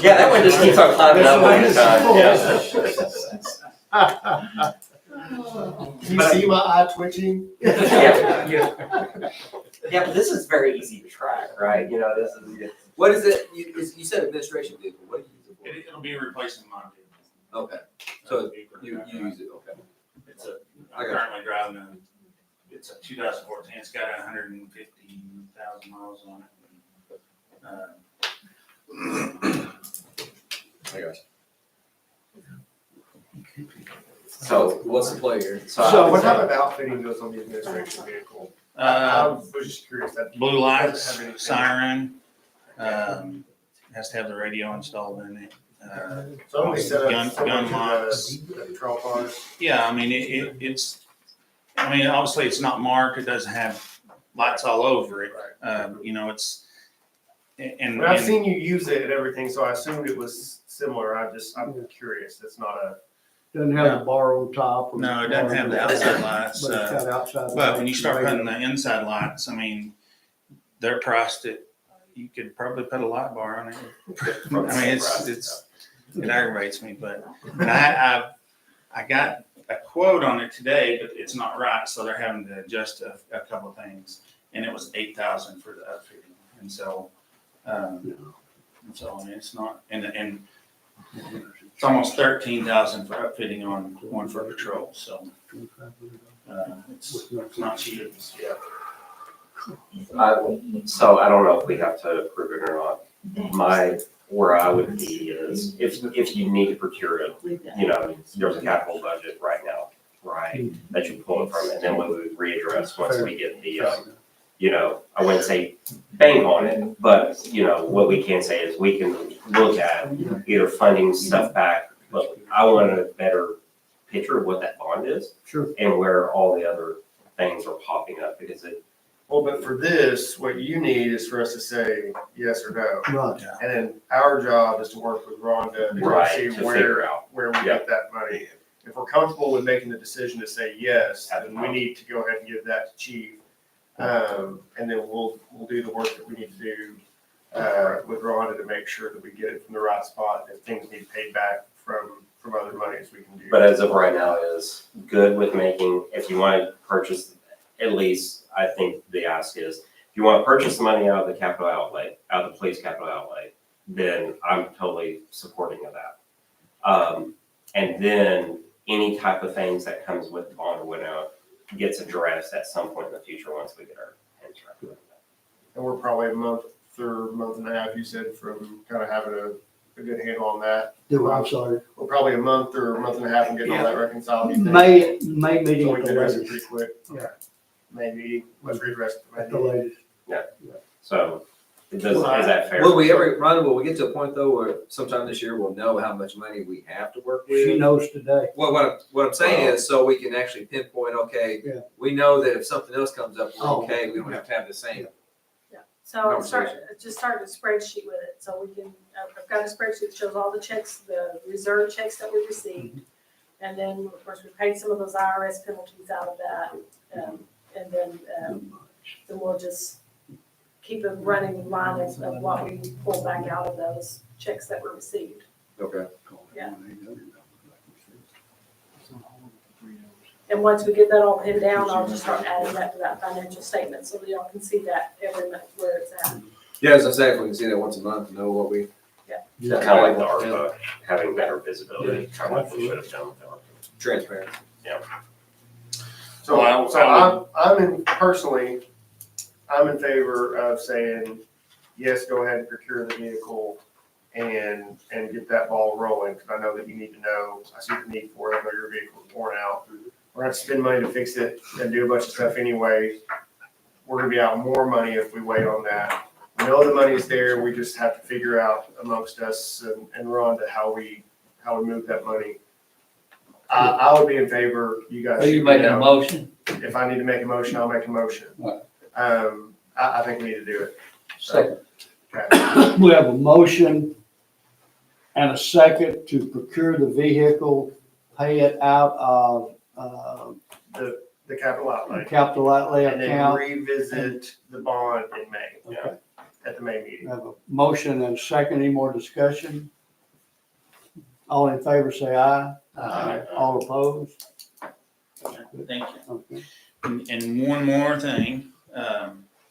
Yeah, that one just keeps on climbing up all the time, yeah. Do you see my eye twitching? Yeah, but this is very easy to track, right? You know, this is. What is it, you said administration vehicle, what do you use it It'll be replacing my vehicle. for? Okay, so you use it, okay. It's I'm currently driving it's a 2014, it's got 150,000 miles on it. I got you. So, What's the play here? so I So would what say- type of outfitting goes on the administration vehicle? I Uh, was just curious. That blue lights, Have anything- siren, has to have the radio installed in it. So only set Gun up similar to locks. the patrol cars. Yeah, I mean, I mean, obviously it's not marked, it doesn't have lights all over it. You know, it's, and. But I've and- seen you use it and everything, so I assumed it was similar. I'm curious. It's not a. Doesn't have the bar on top. or No, it doesn't have the outside lights, But it's got outside. but when you start lights. putting the inside lights, I mean, they're priced at, you could probably put a light bar on it. I mean, it aggravates me, but I got a quote on it today, but it's not right, so they're having to adjust a couple of things. And it was 8,000 for the upfitting, and so, I mean, it's not, and it's almost 13,000 for upfitting on one for patrol, so, it's not cheap. Yeah. So I don't know if we have to approve it or not. where I would be is if you need to procure it, you know, there's a capital budget right now, right? That you pull it from, and then we would readdress once we get the, you know, I wouldn't say bank on it, but, you know, what we can say is we can look at either funding stuff back. Look, I want a better picture of what that bond is. Sure. And where all the other things are popping up, because it, Well, but for this, what you need is for us to say yes or no. Right. And then our job is to work with Rhonda to right, see to figure where, out. where we get that money. If we're comfortable with making the decision to say yes, then we need to go ahead and give that to Chief. And then we'll do the work that we need to do, with Rhonda to make sure that we get it from the right spot. If things need paid back from other monies, we can do. But as of right now is good with making, if you want to purchase, at least I think the ask is, if you want to purchase the money out of the capital outlay, out of the police capital outlay, then I'm totally supporting of that. And then any type of things that comes with the bond or whatnot gets addressed at some point in the future once we get our hands around it. And we're probably a month or month and a half, you said, from kind of having a good handle on that. I'm sorry. We're probably a month or a month and a half from getting all that reconciled. you think? May So meeting we at can the address it latest. pretty quick. Yeah. Maybe, let's redress it. At the latest. So is that fair? Will we ever, Rhonda, will we get to a point though where sometime this year we'll know how much money we have to work with? She knows today. Well, what I'm saying is, so we can actually pinpoint, okay, Yeah. we know that if something else comes up, we're Oh. okay, we don't have to have the same. So just start a spreadsheet with it, so we can, I've got a spreadsheet that shows all the checks, the reserve checks that we received. And then, of course, we paid some of those IRS penalties out of that, and then we'll just keep a running line of what we pull back out of those checks that were received. Okay. Yeah. And once we get that all pinned down, I'll just start adding that to that financial statement, so that y'all can see that every month where it's at. Yeah, as I say, if we can see that once a month, know what we. Kind of like the ARPA, having better visibility, kind of like we should have done with the ARPA. Transparent. So, Well, so I'm in favor of saying, yes, go ahead and procure the vehicle and get that ball rolling, because I know that you need to know, I see the need for it, I know your vehicle's worn out. We're gonna have to spend money to fix it and do a bunch of stuff anyway. We're gonna be out more money if we wait on that. We know the money's there, we just have to figure out amongst us and Rhonda how we move that money. I would be in favor, you guys. Are you making a motion? If I need to make a motion, I'll make a motion. Right. I think we need to do it. Second. Okay. We have a motion and a second to procure the vehicle, pay it out of, The capital outlay. capital outlay And then account. revisit the bond in May, Okay. at the May We meeting. have a motion and a second. Any more discussion? All in favor, say aye. Aye. All opposed? Thank you. Okay. And one more thing,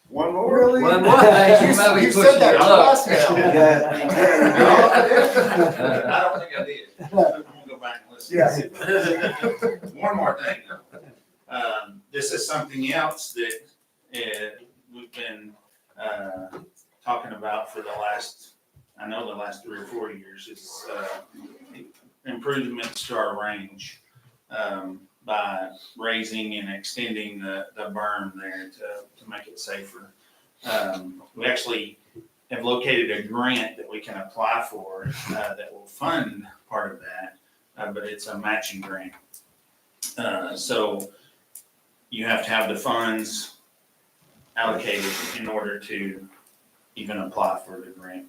One more? Really? One more thing, you might be You pushing said that your luck. twice now. I don't think I did. I'm gonna go back and listen. One more thing. This is something else that we've been talking about for the last 3 or 4 years. It's improvements to our range by raising and extending the berm there to make it safer. We actually have located a grant that we can apply for that will fund part of that, but it's a matching grant. So you have to have the funds allocated in order to even apply for the grant.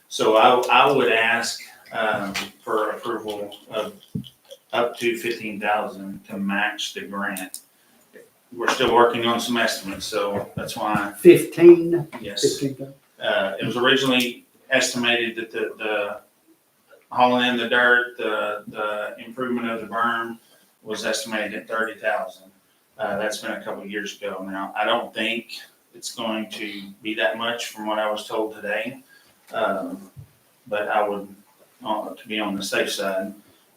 So I would ask for approval of up to $15,000 to match the grant. We're still working on some estimates, so that's why, 15? yes. 15. It was originally estimated that the hauling in the dirt, the improvement of the berm was estimated at $30,000. That's been a couple of years ago now. I don't think it's going to be that much from what I was told today. But I would, to be on the safe side,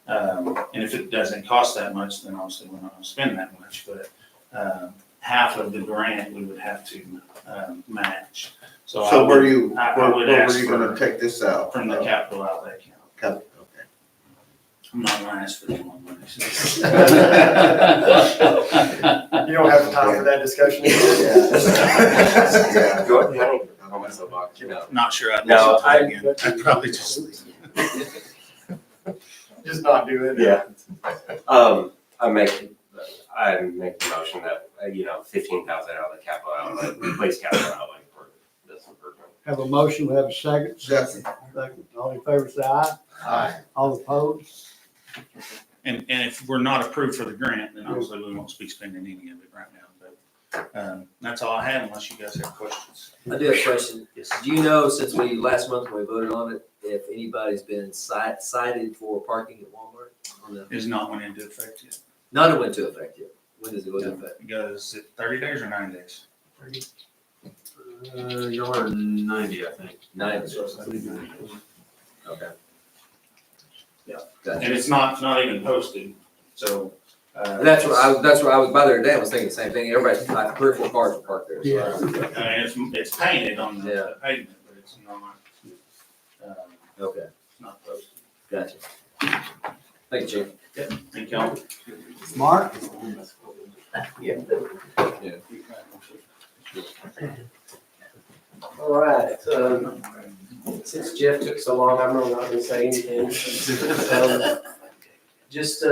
and if it doesn't cost that much, then obviously we're not gonna spend that much, but, half of the grant we would have to, match. So I So where would, you, I where would where ask were you gonna for, take this out? from the capital outlay account. Okay. I'm not gonna ask for any more money. You don't have time for that discussion. Yeah. Go ahead. I'm on my soapbox, you know. Not sure I'd No, listen to it again. I'd probably just leave. Just not do it. Yeah. I make the motion that, 15,000 out of the capital outlay, replace capital outlay for this improvement. Have a motion, we have a second. Second. Second. All in favor, say aye. Aye. All opposed? And if we're not approved for the grant, then obviously we won't be spending any of it right now. But that's all I have unless you guys have questions. I do have a question. Yes. Do you know, since last month when we voted on it, if anybody's been cited for parking at Walmart? Is not went into effect yet. None went into effect yet. When does it go into effect? It goes at 30 days or 9 days? You're 90, I think. 90. Okay. Yeah. Gotcha. And it's not even posted, so. That's where I was by there today. I was thinking the same thing. Everybody's like 3 or 4 cars were parked there. So Yeah. I mean, it's painted on the pavement, but it's Okay, not posted. gotcha. Thank you, Chief. Thank y'all. Mark? All right, since Jeff took so long, I'm really not gonna say anything. Just,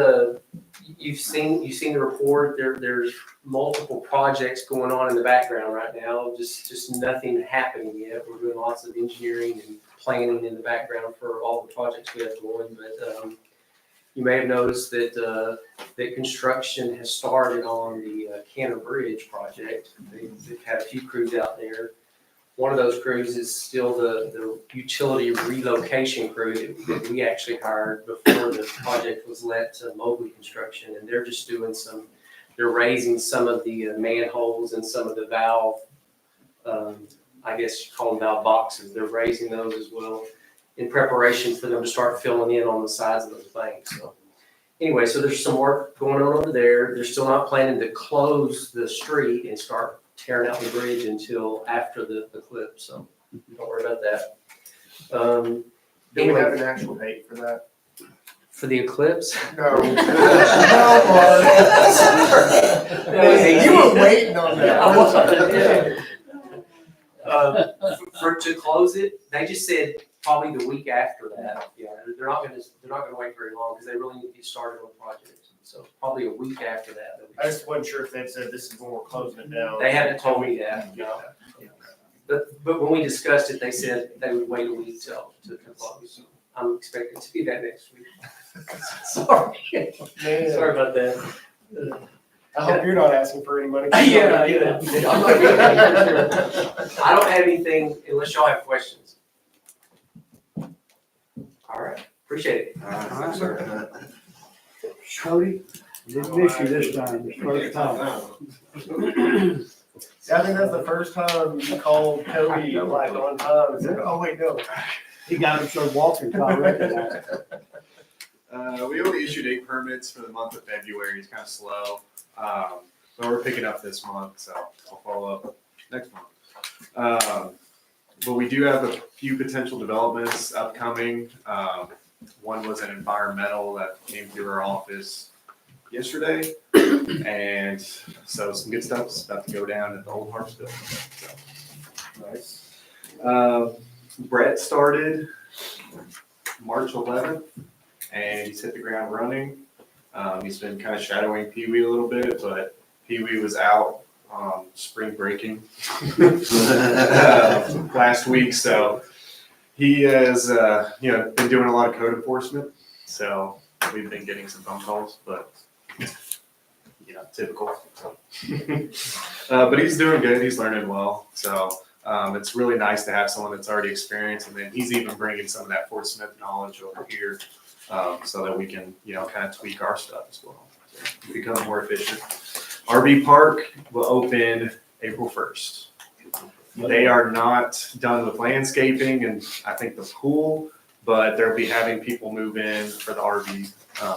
you've seen the report, there's multiple projects going on in the background right now, just nothing happening yet. We're doing lots of engineering and planning in the background for all the projects we have going, but, you may have noticed that, that construction has started on the Cannon Bridge project. They've had a few crews out there. One of those crews is still the utility relocation crew that we actually hired before the project was let to Mobley Construction. And they're just doing they're raising some of the manholes and some of the valve, I guess you call them valve boxes. They're raising those as well in preparation for them to start filling in on the sides of those banks. So anyway, so there's some work going on over there. They're still not planning to close the street and start tearing out the bridge until after the eclipse, so don't worry about that. Do we have an actual date for that? For the eclipse? No. You were waiting on that. To close it, they just said probably the week after that. Yeah, they're not gonna wait very long because they really need to get started on the project. So probably a week after that. I just wasn't sure if they said this is when we're closing it down. They haven't told me that, no. But when we discussed it, they said they would wait a week to close. So I'm expecting to be that next week. Sorry. Man, Sorry about that. I hope you're not asking for any money. Yeah. I'm not gonna- I don't have anything unless y'all have questions. All right, appreciate it. All right, sir. Cody, didn't miss you this time, this first time. Yeah, I think that's the first time you called Cody like on time. Is it? Oh, wait, no. He got him started walking, so I recognized. We only issued 8 permits for the month of February. It's kind of slow. But we're picking up this month, so I'll follow up next month. But we do have a few potential developments upcoming. One was an environmental that came through our office yesterday. And so some good stuff is about to go down at the old Hartsville. So, nice. Brett started March 11th and he's hit the ground running. He's been kind of shadowing Pee Wee a little bit, but Pee Wee was out spring breaking last week. So he has, been doing a lot of code enforcement. So we've been getting some phone calls, but typical. But he's doing good. He's learning well. So it's really nice to have someone that's already experienced, and then he's even bringing some of that Fort Smith knowledge over here, so that we can, kind of tweak our stuff as well, to become more efficient. RV Park will open April 1st. They are not done with landscaping and I think the pool, but they'll be having people move in for the RV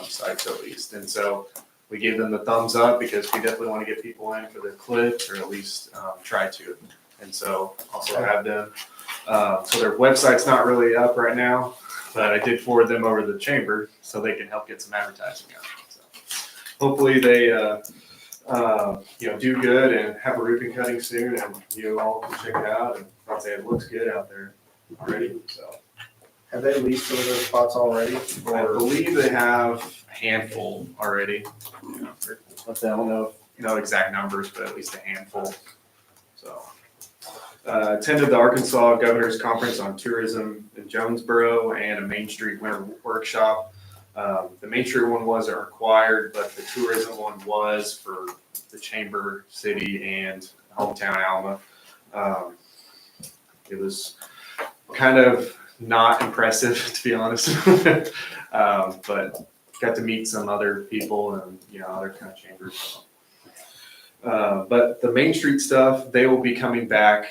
sites at least. And so we gave them the thumbs up because we definitely want to get people in for the clip, or at least try to. And so also have them. So their website's not really up right now, but I did forward them over to the chamber so they can help get some advertising out. So hopefully they do good and have a ribbon cutting soon, and you all can check it out. And I'd say it looks good out there already. So Have they leased some of those spots already? I believe they have a handful already. I don't know exact numbers, but at least a handful. So attended the Arkansas Governor's Conference on Tourism in Jonesboro and a Main Street Winter Workshop. The Main Street one wasn't required, but the tourism one was for the chamber, city, and hometown Alma. It was kind of not impressive, to be honest. But got to meet some other people and, other kind of chambers. But the Main Street stuff, they will be coming back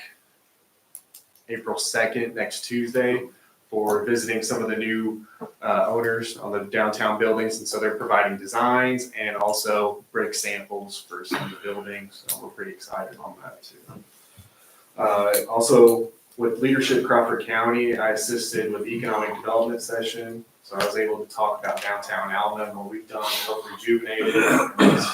April 2nd, next Tuesday, for visiting some of the new owners on the downtown buildings. And so they're providing designs and also brick samples for some of the buildings. So we're pretty excited on that too. Also, with Leadership Crawford County, I assisted with the economic development session. So I was able to talk about downtown Alma and what we've done to help rejuvenate it. And,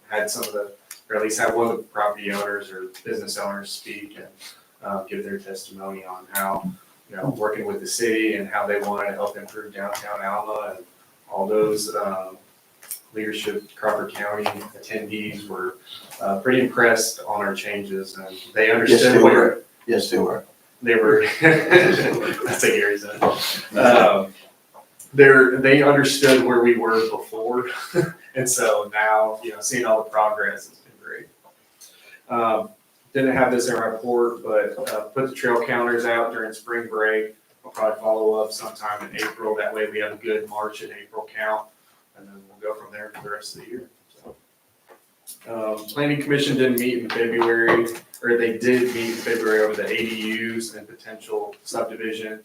had some of the, or at least had one of the property owners or business owners speak and give their testimony on how, working with the city and how they wanted to help improve downtown Alma. And all those Leadership Crawford County attendees were pretty impressed on our changes, and they understood Yes, they were. they were, that's a Gary's they understood where we were before. And so now, seeing all the progress has been great. Didn't have this in our report, but put the trail counters out during spring break. I'll probably follow up sometime in April. That way we have a good March and April count, and then we'll go from there for the rest of the year. So, Planning Commission didn't meet in February, or they did meet in February over the ADUs and potential subdivision.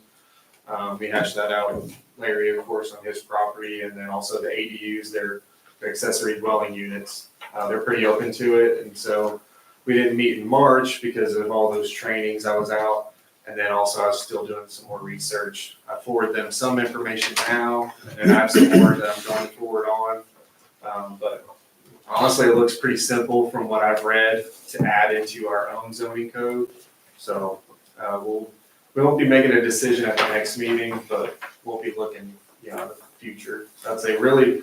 We hashed that out with Larry, of course, on his property, and then also the ADUs, their accessory dwelling units. They're pretty open to it, and so we didn't meet in March because of all those trainings I was out. And then also I was still doing some more research. I forwarded them some information now, and I have some more that I'm going forward on. But honestly, it looks pretty simple from what I've read to add into our own zoning code. So we won't be making a decision at the next meeting, but we'll be looking, in the future. I'd say really,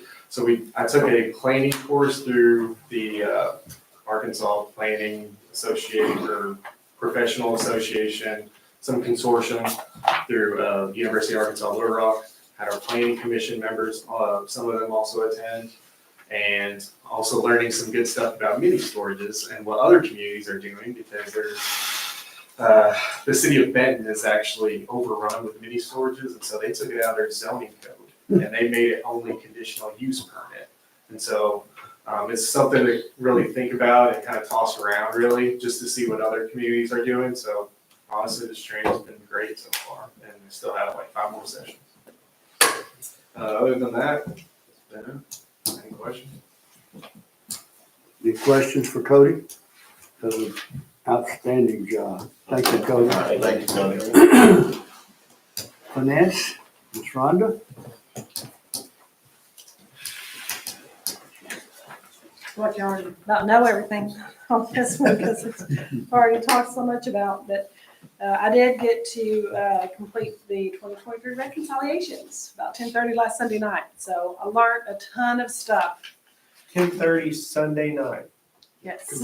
I took a planning course through the Arkansas Planning Association or Professional Association, some consortium through University of Arkansas Little Rock. Had our planning commission members, some of them also attend, and also learning some good stuff about mini storages and what other communities are doing, because there's the city of Benton is actually overrun with mini storages, and so they took it out of their zoning code and they made it only conditional use permit. And so it's something to really think about and kind of toss around, really, just to see what other communities are doing. So honestly, this training's been great so far, and we still have like 5 more sessions. Other than that, it's been it. Any questions? Any questions for Cody? Outstanding job. Thank you, Cody. All right, thank you, Tony. Finance, Ms. Rhonda? What you already about know everything on this one because it's already talked so much about. But I did get to complete the 2023 reconciliations about 10:30 last Sunday night. So I learned a ton of stuff. 10:30 Sunday night. Yes.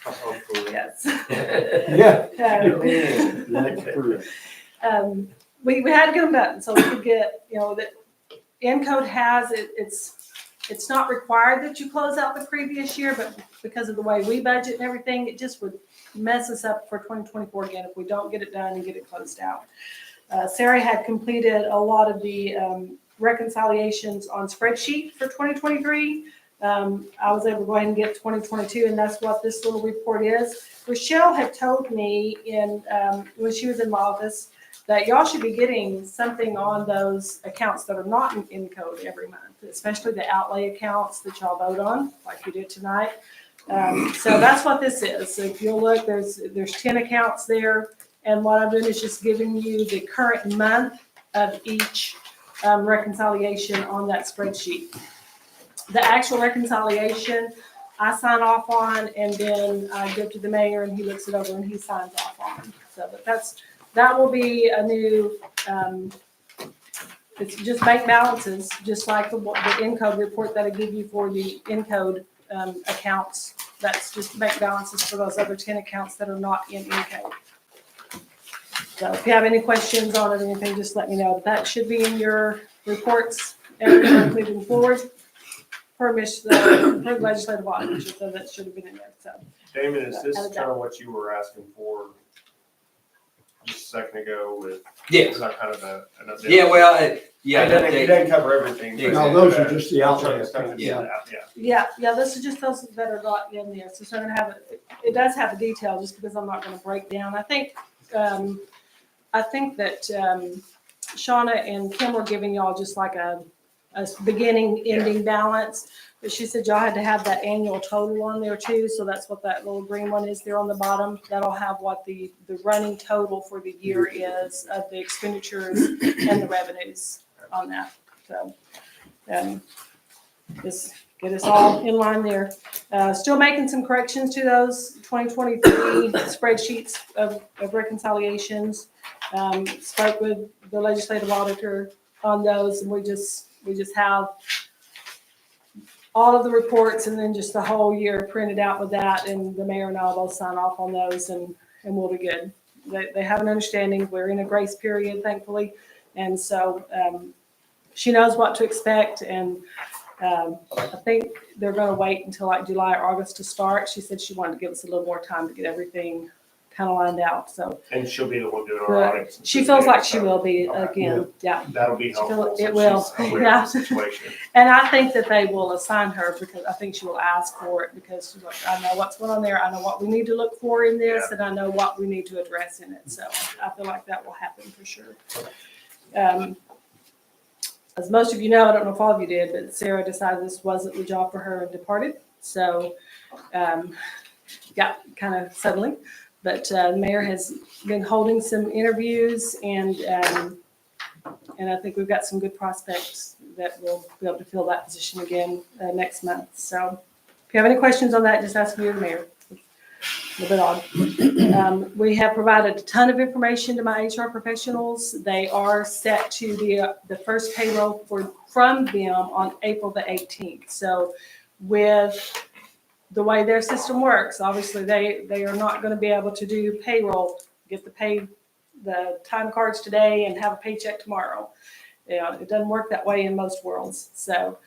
Hopefully. Yes. Yeah. Um, That's correct. We had to get them done so we could get, that Encode has it. It's not required that you close out the previous year, but because of the way we budget and everything, it just would mess us up for 2024 again if we don't get it done and get it closed out. Sarah had completed a lot of the reconciliations on spreadsheet for 2023. I was able to go ahead and get 2022, and that's what this little report is. Rochelle had told me when she was in my office that y'all should be getting something on those accounts that are not in code every month, especially the outlay accounts that y'all vote on, like you did tonight. So that's what this is. So if you'll look, there's 10 accounts there. And what I'm doing is just giving you the current month of each reconciliation on that spreadsheet. The actual reconciliation, I sign off on, and then I give to the mayor, and he looks it over and he signs off on. So, but that will be a new, it's just bank balances, just like the Encode report that I give you for the Encode accounts. That's just bank balances for those other 10 accounts that are not in Encode. So if you have any questions on it or anything, just let me know. That should be in your reports every month moving forward. Per the legislative auditor, so that should have been in there, so. Damon, is this kind of what you were asking for just a second ago with? Yeah. Is that kind of an update? Yeah, well, yeah, It doesn't cover everything. but No, those are just the outlay stuff accounts. that's- Yeah. Yeah, this is just those that are not in there, so it's not gonna have, it does have a detail, just because I'm not gonna break down. I think that Shauna and Kim were giving y'all just like a beginning, ending balance. But she said y'all had to have that annual total on there too. So that's what that little green one is there on the bottom. That'll have what the running total for the year is of the expenditures and the revenues on that. So, just get us all in line there. Still making some corrections to those 2023 spreadsheets of reconciliations. Spoke with the legislative auditor on those, and we just have all of the reports and then just the whole year printed out with that, and the mayor and I will both sign off on those, and we'll be good. They have an understanding. We're in a grace period, thankfully, and so she knows what to expect, and I think they're going to wait until like July or August to start. She said she wanted to give us a little more time to get everything kind of lined out, so. And she'll be the one doing our audits. She feels like she will be again, yeah. That'll be helpful. It will, since she's aware yeah. of the situation. And I think that they will assign her, because I think she will ask for it, because she's like, I know what's going on there. I know what we need to look for in this, and I know what we need to address in it. So I feel like that will happen for sure. As most of you know, I don't know if all of you did, but Sarah decided this wasn't the job for her and departed. So, yeah, kind of suddenly. But the mayor has been holding some interviews, and I think we've got some good prospects that will be able to fill that position again next month. So if you have any questions on that, just ask me or the mayor. A little bit odd. We have provided a ton of information to my HR professionals. They are set to the first payroll from them on April the 18th. So with the way their system works, obviously they are not going to be able to do payroll, get the time cards today and have a paycheck tomorrow. It doesn't work that way in most worlds. So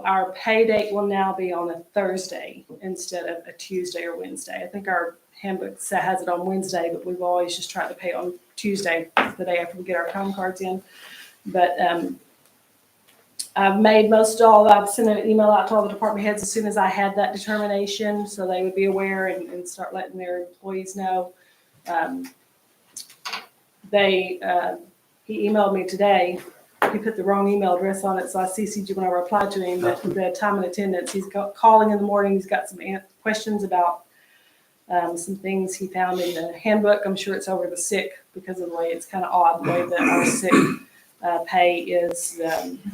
our pay date will now be on a Thursday instead of a Tuesday or Wednesday. I think our handbook has it on Wednesday, but we've always just tried to pay on Tuesday, the day after we get our time cards in. But I've made I've sent an email out to all the department heads as soon as I had that determination, so they would be aware and start letting their employees know. He emailed me today. He put the wrong email address on it, so I CC'd you when I replied to him. But the time and attendance, he's calling in the morning. He's got some questions about some things he found in the handbook. I'm sure it's over the sick, because of the way it's kind of odd the way that our sick pay is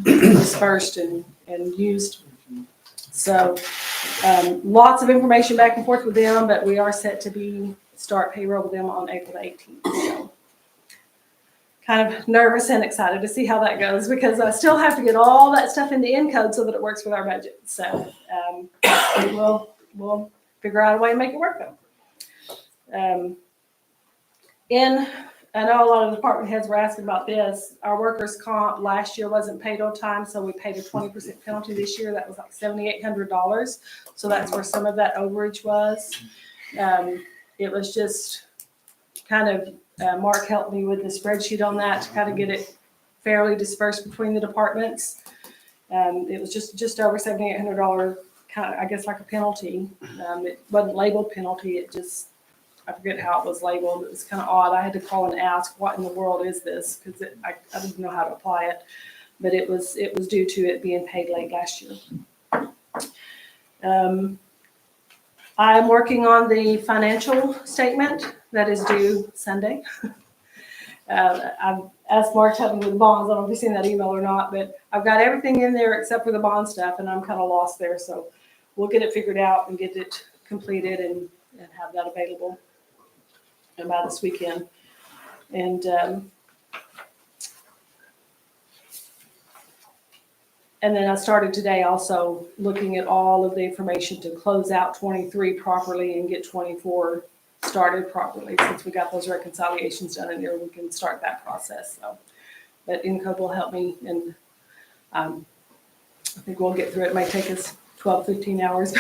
dispersed and used. So lots of information back and forth with them, but we are set to start payroll with them on April the 18th. So kind of nervous and excited to see how that goes, because I still have to get all that stuff in the Encode so that it works with our budget. So we'll figure out a way to make it work though. I know a lot of department heads were asking about this. Our workers' comp last year wasn't paid on time, so we paid a 20% penalty this year. That was like $7,800. So that's where some of that overage was. It was just kind of, Mark helped me with the spreadsheet on that to kind of get it fairly dispersed between the departments. It was just over $7,800, kind of, I guess, like a penalty. It wasn't labeled penalty. It just, I forget how it was labeled. It was kind of odd. I had to call and ask, what in the world is this? Because I didn't know how to apply it. But it was due to it being paid late last year. I'm working on the financial statement that is due Sunday. I've asked Mark to help me with the bonds. I don't know if you've seen that email or not, but I've got everything in there except for the bond stuff, and I'm kind of lost there. So we'll get it figured out and get it completed and have that available by this weekend. And then I started today also looking at all of the information to close out 23 properly and get 24 started properly. Since we got those reconciliations done in there, we can start that process. So, but INCOBE will help me, and I think we'll get through it. It might take us 12, 15 hours.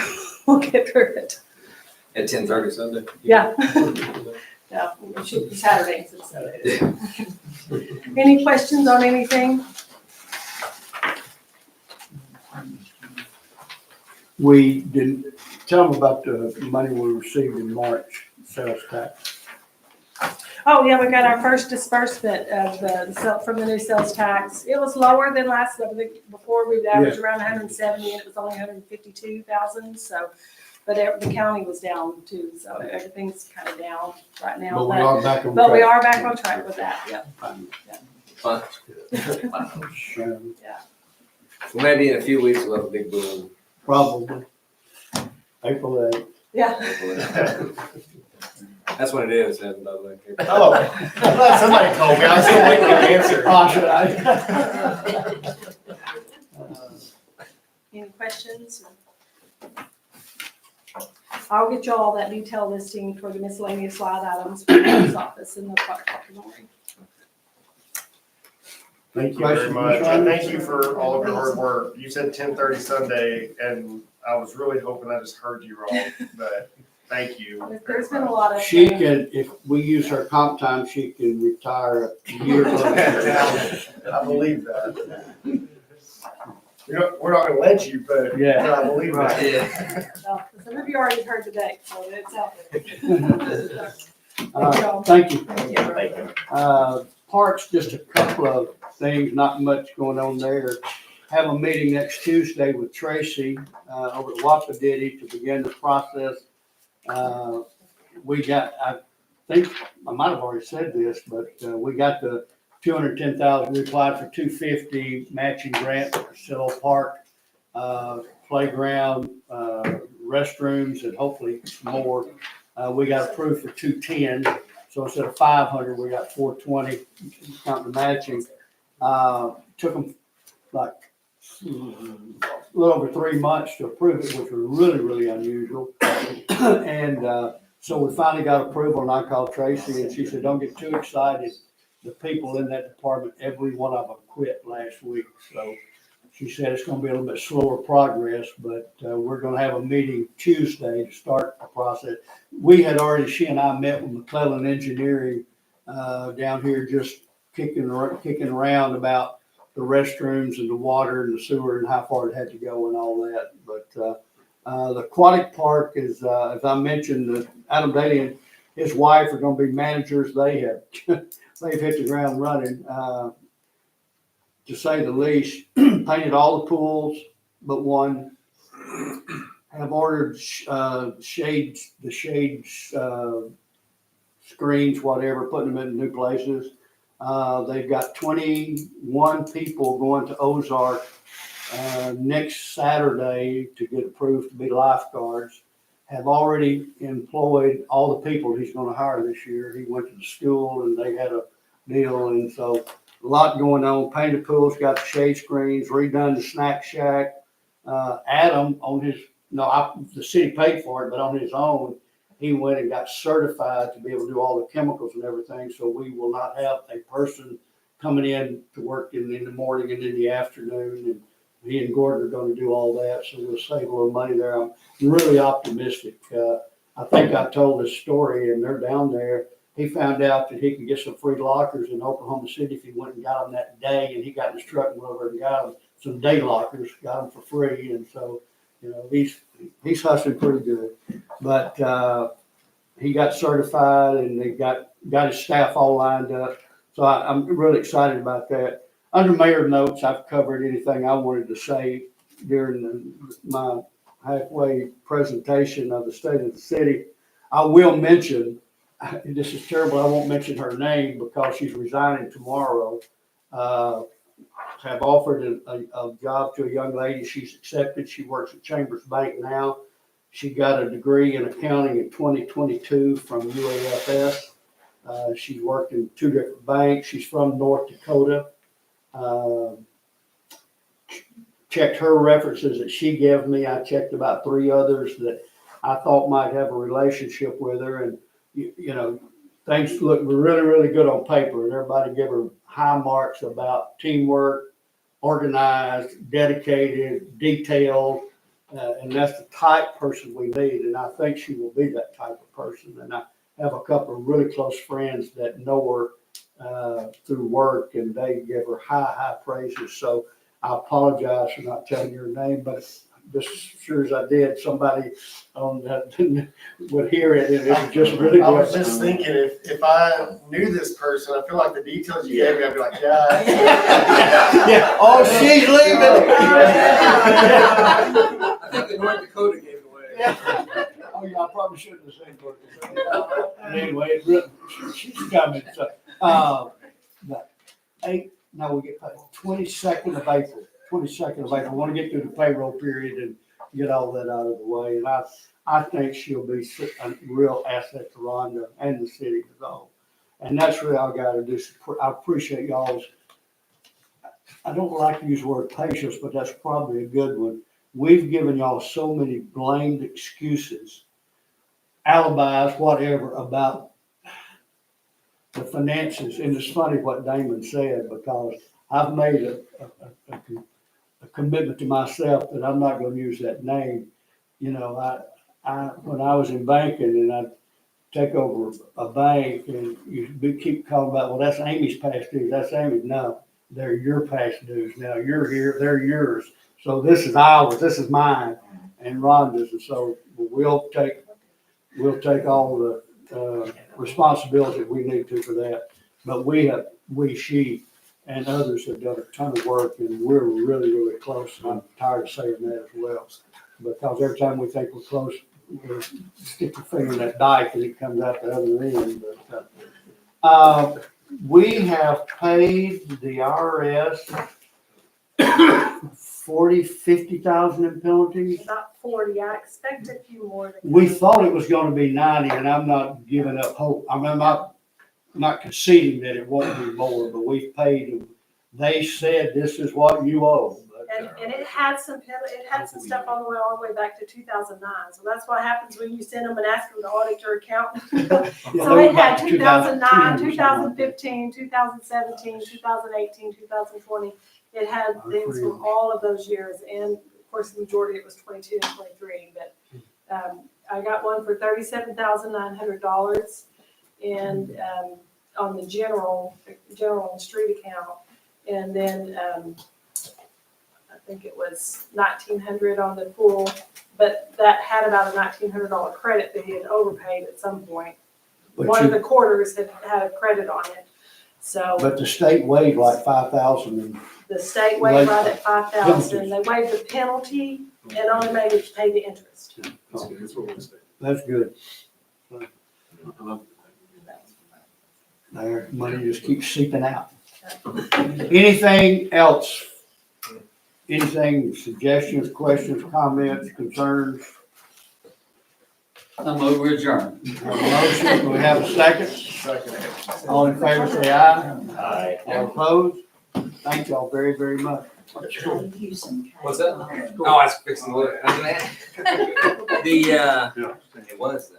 We'll get through it. At 10:30 Sunday? Yeah. Yeah, we'll shoot for Saturday instead of Saturday. Any questions on anything? We didn't, tell them about the money we received in March, sales tax. Oh, yeah, we got our first disbursement of from the new sales tax. It was lower than last, I think before we averaged around 170 and it was only 152,000. So, but the county was down too. So everything's kind of down right now. But we are back on track. But we are back on track with that, yep. Fun. Yeah. Well, maybe in a few weeks we'll have a big boom. Probably. April 8th. Yeah. That's what it is, by the way. Oh, I'm glad somebody told me. I was still waiting for the answer. Any questions? I'll get you all that detailed listing for the miscellaneous line items for the post office and the fire department. Thank you very much, and thank you for all of your hard work. You said 10:30 Sunday, and I was really hoping I just heard you wrong, but thank you. There's been a lot of. She can, if we use her comp time, she can retire a year early. I believe that. We're not gonna let you, but Yeah. I believe that. Yeah. Well, some of you already heard the date, so it's out there. Thank you. Thank you. Parks, just a couple of things, not much going on there. Have a meeting next Tuesday with Tracy over at Wapatiddy to begin the process. We got, I think, I might have already said this, but we got the 210,000, we applied for 250 matching grant for Castillo Park, playground, restrooms, and hopefully more. We got approved for 210, so instead of 500, we got 420, counting the matching. Took them like a little over 3 months to approve it, which was really, really unusual. And so we finally got approval, and I called Tracy, and she said, don't get too excited. The people in that department, every one of them quit last week. So she said it's gonna be a little bit slower progress, but we're gonna have a meeting Tuesday to start the process. We had already, she and I met with McClellan Engineering down here, just kicking around about the restrooms and the water and the sewer and how far it had to go and all that. But the aquatic park is, as I mentioned, Adam Daly and his wife are gonna be managers. They have, they've hit the ground running, to say the least. Painted all the pools but one. Have ordered shades, the shades, screens, whatever, putting them in new places. They've got 21 people going to Ozark next Saturday to get approved to be lifeguards. Have already employed all the people he's going to hire this year. He went to the school and they had a deal, and so a lot going on. Painted pools, got the shade screens, redone the snack shack. Adam on his, the city paid for it, but on his own, he went and got certified to be able to do all the chemicals and everything. So we will not have a person coming in to work in the morning and in the afternoon. And he and Gordon are going to do all that. So we'll save a little money there. I'm really optimistic. I think I told this story, and they're down there. He found out that he could get some free lockers in Oklahoma City if he went and got them that day. And he got in his truck and went over and got them some day lockers, got them for free. And so, he's hustling pretty good. But he got certified and they got his staff all lined up. So I'm really excited about that. Under mayor notes, I've covered anything I wanted to say during my halfway presentation of the state of the city. I will mention, this is terrible, I won't mention her name because she's resigning tomorrow. Have offered a job to a young lady. She's accepted. She works at Chambers Bank now. She got a degree in accounting in 2022 from UAFS. She worked in 2 different banks. She's from North Dakota. Checked her references that she gave me. I checked about 3 others that I thought might have a relationship with her. And, you know, things look really, really good on paper. And everybody gave her high marks about teamwork, organized, dedicated, detailed. And that's the type person we need. And I think she will be that type of person. And I have a couple of really close friends that know her through work, and they give her high praises. So I apologize for not telling your name, but just as sure as I did, somebody on that would hear it, and it was just really I was good. just thinking, if I knew this person, I feel like the details you gave me, I'd be like, yeah. Yeah, oh, she's leaving. I think the North Dakota gave it away. Oh, yeah, I probably shouldn't have said that. Anyway, it really, she's coming, so, but now we get paid 22nd of April. 22nd of April. I want to get through the payroll period and get all that out of the way. And I think she'll be a real asset to Rhonda and the city as well. And that's really all I got to do. I appreciate y'all's, I don't like to use the word patience, but that's probably a good one. We've given y'all so many blamed excuses, alibis, whatever, about the finances. And it's funny what Damon said, because I've made a commitment to myself that I'm not going to use that name. You know, I when I was in banking and I'd take over a bank and you keep calling about, well, that's Amy's past dues, that's Amy's. No, they're your past dues. Now you're here, they're yours. So this is ours, this is mine, and Rhonda's. And so we'll take all the responsibility we need to for that. But she and others have done a ton of work, and we're really, really close. And I'm tired of saying that as well, because every time we think we're close, we stick your finger in that dike and it comes out the other end. But we have paid the IRS 40, 50,000 in penalties. About 40, I expect a few more. We thought it was gonna be 90, and I'm not giving up hope. I'm not conceding that it won't be more, but we've paid them. They said this is what you owe. And it had some stuff on the way all the way back to 2009. So that's what happens when you send them and ask them to audit your account. So it had 2009, 2015, 2017, 2018, 2020. It had things from all of those years. And of course, the majority of it was 22 and 23. But I got one for $37,900 and on the general and street account. And then I think it was $1,900 on the pool, but that had about a $1,900 credit that he had overpaid at some point. One of the quarters had a credit on it. So. But the state waived like 5,000. The state waived right at 5,000. They waived the penalty and only made us pay the interest. That's good. Their money just keeps seeping out. Anything else? Anything, suggestions, questions, comments, concerns? I'm over adjourned. Have a motion, do we have a second? Second. All in favor, say aye. Aye. All opposed? Thank y'all very, very much. What's that? Oh, I was fixing to look. I was gonna ask. It was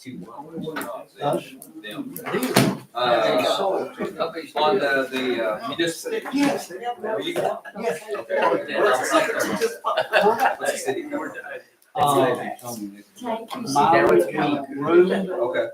2-1. Us? Them. On the municipal. Yes. Where you go? Yes. Okay. What's the city? Mileage, room. Okay.